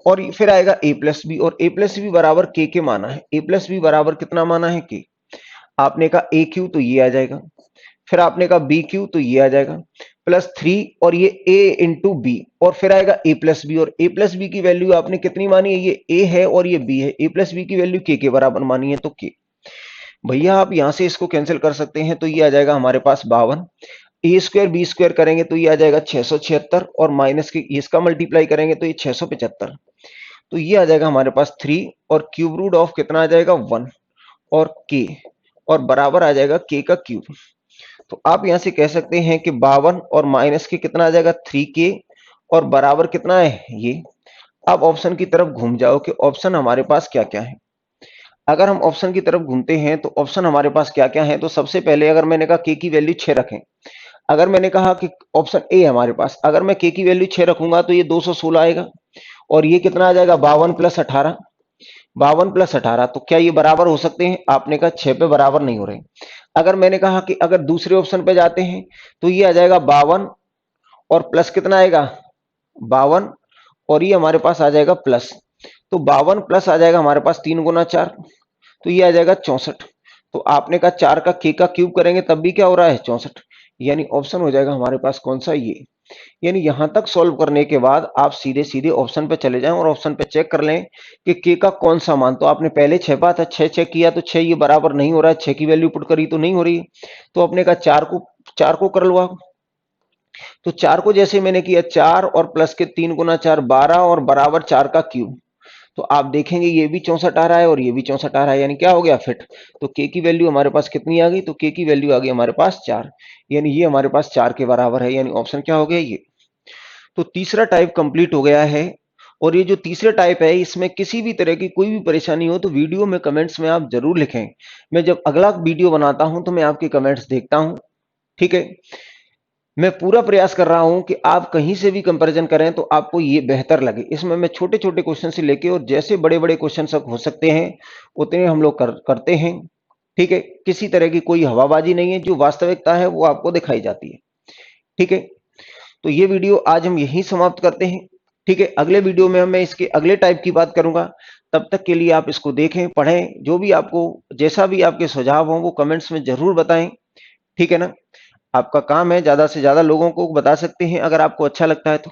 और फिर आएगा a प्लस बी और a प्लस बी बराबर के माना है, a प्लस बी बराबर कितना माना है के। आपने कहा ए क्यू तो ये आ जाएगा, फिर आपने कहा बी क्यू तो ये आ जाएगा प्लस 3 और ये a इंटू बी और फिर आएगा a प्लस बी और a प्लस बी की वैल्यू आपने कितनी मानी है, ये a है और ये b है, a प्लस बी की वैल्यू के बराबर मानी है तो के। भैया आप यहां से इसको कैंसिल कर सकते हैं तो ये आ जाएगा हमारे पास 52, ए स्क्वायर बी स्क्वायर करेंगे तो ये आ जाएगा 676 और माइनस के इसका मल्टीप्लाई करेंगे तो ये 675, तो ये आ जाएगा हमारे पास 3 और क्यूब रूट ऑफ कितना आ जाएगा 1 और के और बराबर आ जाएगा के का क्यूब। तो आप यहां से कह सकते हैं कि 52 और माइनस के कितना आ जाएगा 3k और बराबर कितना है ये। अब ऑप्शन की तरफ घूम जाओ कि ऑप्शन हमारे पास क्या क्या है। अगर हम ऑप्शन की तरफ घूमते हैं तो ऑप्शन हमारे पास क्या क्या है, तो सबसे पहले अगर मैंने कहा के की वैल्यू 6 रखें, अगर मैंने कहा कि ऑप्शन ए हमारे पास, अगर मैं के की वैल्यू 6 रखूंगा तो ये 216 आएगा और ये कितना आ जाएगा 52 प्लस 18, 52 प्लस 18, तो क्या ये बराबर हो सकते हैं, आपने कहा 6 पे बराबर नहीं हो रहे। अगर मैंने कहा कि अगर दूसरे ऑप्शन पे जाते हैं तो ये आ जाएगा 52 और प्लस कितना आएगा 52 और ये हमारे पास आ जाएगा प्लस, तो 52 प्लस आ जाएगा हमारे पास 3 गुना 4, तो ये आ जाएगा 64। तो आपने कहा 4 का के का क्यूब करेंगे तब भी क्या हो रहा है 64, यानी ऑप्शन हो जाएगा हमारे पास कौन सा ये। यानी यहां तक सॉल्व करने के बाद आप सीधे सीधे ऑप्शन पे चले जाएं और ऑप्शन पे चेक कर लें कि के का कौन सा मान, तो आपने पहले 6 पाया था 6 चेक किया तो 6 ये बराबर नहीं हो रहा है, 6 की वैल्यू पुट करी तो नहीं हो रही है, तो आपने कहा 4 को कर लो आप। तो 4 को जैसे मैंने किया 4 और प्लस के 3 गुना 4 12 और बराबर 4 का क्यूब, तो आप देखेंगे ये भी 64 आ रहा है और ये भी 64 आ रहा है, यानी क्या हो गया फिट। तो के की वैल्यू हमारे पास कितनी आ गई, तो के की वैल्यू आ गई हमारे पास 4, यानी ये हमारे पास 4 के बराबर है, यानी ऑप्शन क्या हो गया ये। तो तीसरा टाइप कंप्लीट हो गया है। और ये जो तीसरा टाइप है इसमें किसी भी तरह की कोई भी परेशानी हो तो वीडियो में कमेंट्स में आप जरूर लिखें, मैं जब अगला वीडियो बनाता हूं तो मैं आपके कमेंट्स देखता हूं। ठीक है। मैं पूरा प्रयास कर रहा हूं कि आप कहीं से भी कंपैरिजन करें तो आपको ये बेहतर लगे। इसमें मैं छोटे-छोटे क्वेश्चन से लेके और जैसे बड़े-बड़े क्वेश्चन तक हो सकते हैं, उतने हम लोग करते हैं। ठीक है? किसी तरह की कोई हवाबाजी नहीं है, जो वास्तविकता है वो आपको दिखाई जाती है। ठीक है? तो ये वीडियो आज हम यहीं समाप्त करते हैं। ठीक है? अगले वीडियो में मैं इसके अगले टाइप की बात करूंगा। तब तक के लिए आप इसको देखें, पढ़ें, जो भी आपको जैसा भी आपके सुझाव हों वो कमेंट्स में ज़रूर बताएं। ठीक है ना? आपका काम है, ज़्यादा से ज़्यादा लोगों को बता सकते हैं अगर आपको अच्छा लगता है तो।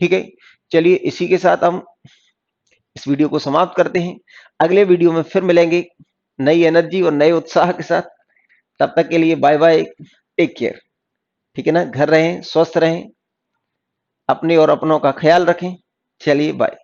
ठीक है? चलिए इसी के साथ हम इस वीडियो को समाप्त करते हैं। अगले वीडियो में फिर मिलेंगे नई एनर्जी और नए उत्साह के साथ। तब तक के लिए बाय बाय, टेक केयर। ठीक है ना? घर रहें, स्वस्थ रहें, अपने और अपनों का ख्याल रखें। चलिए बाय।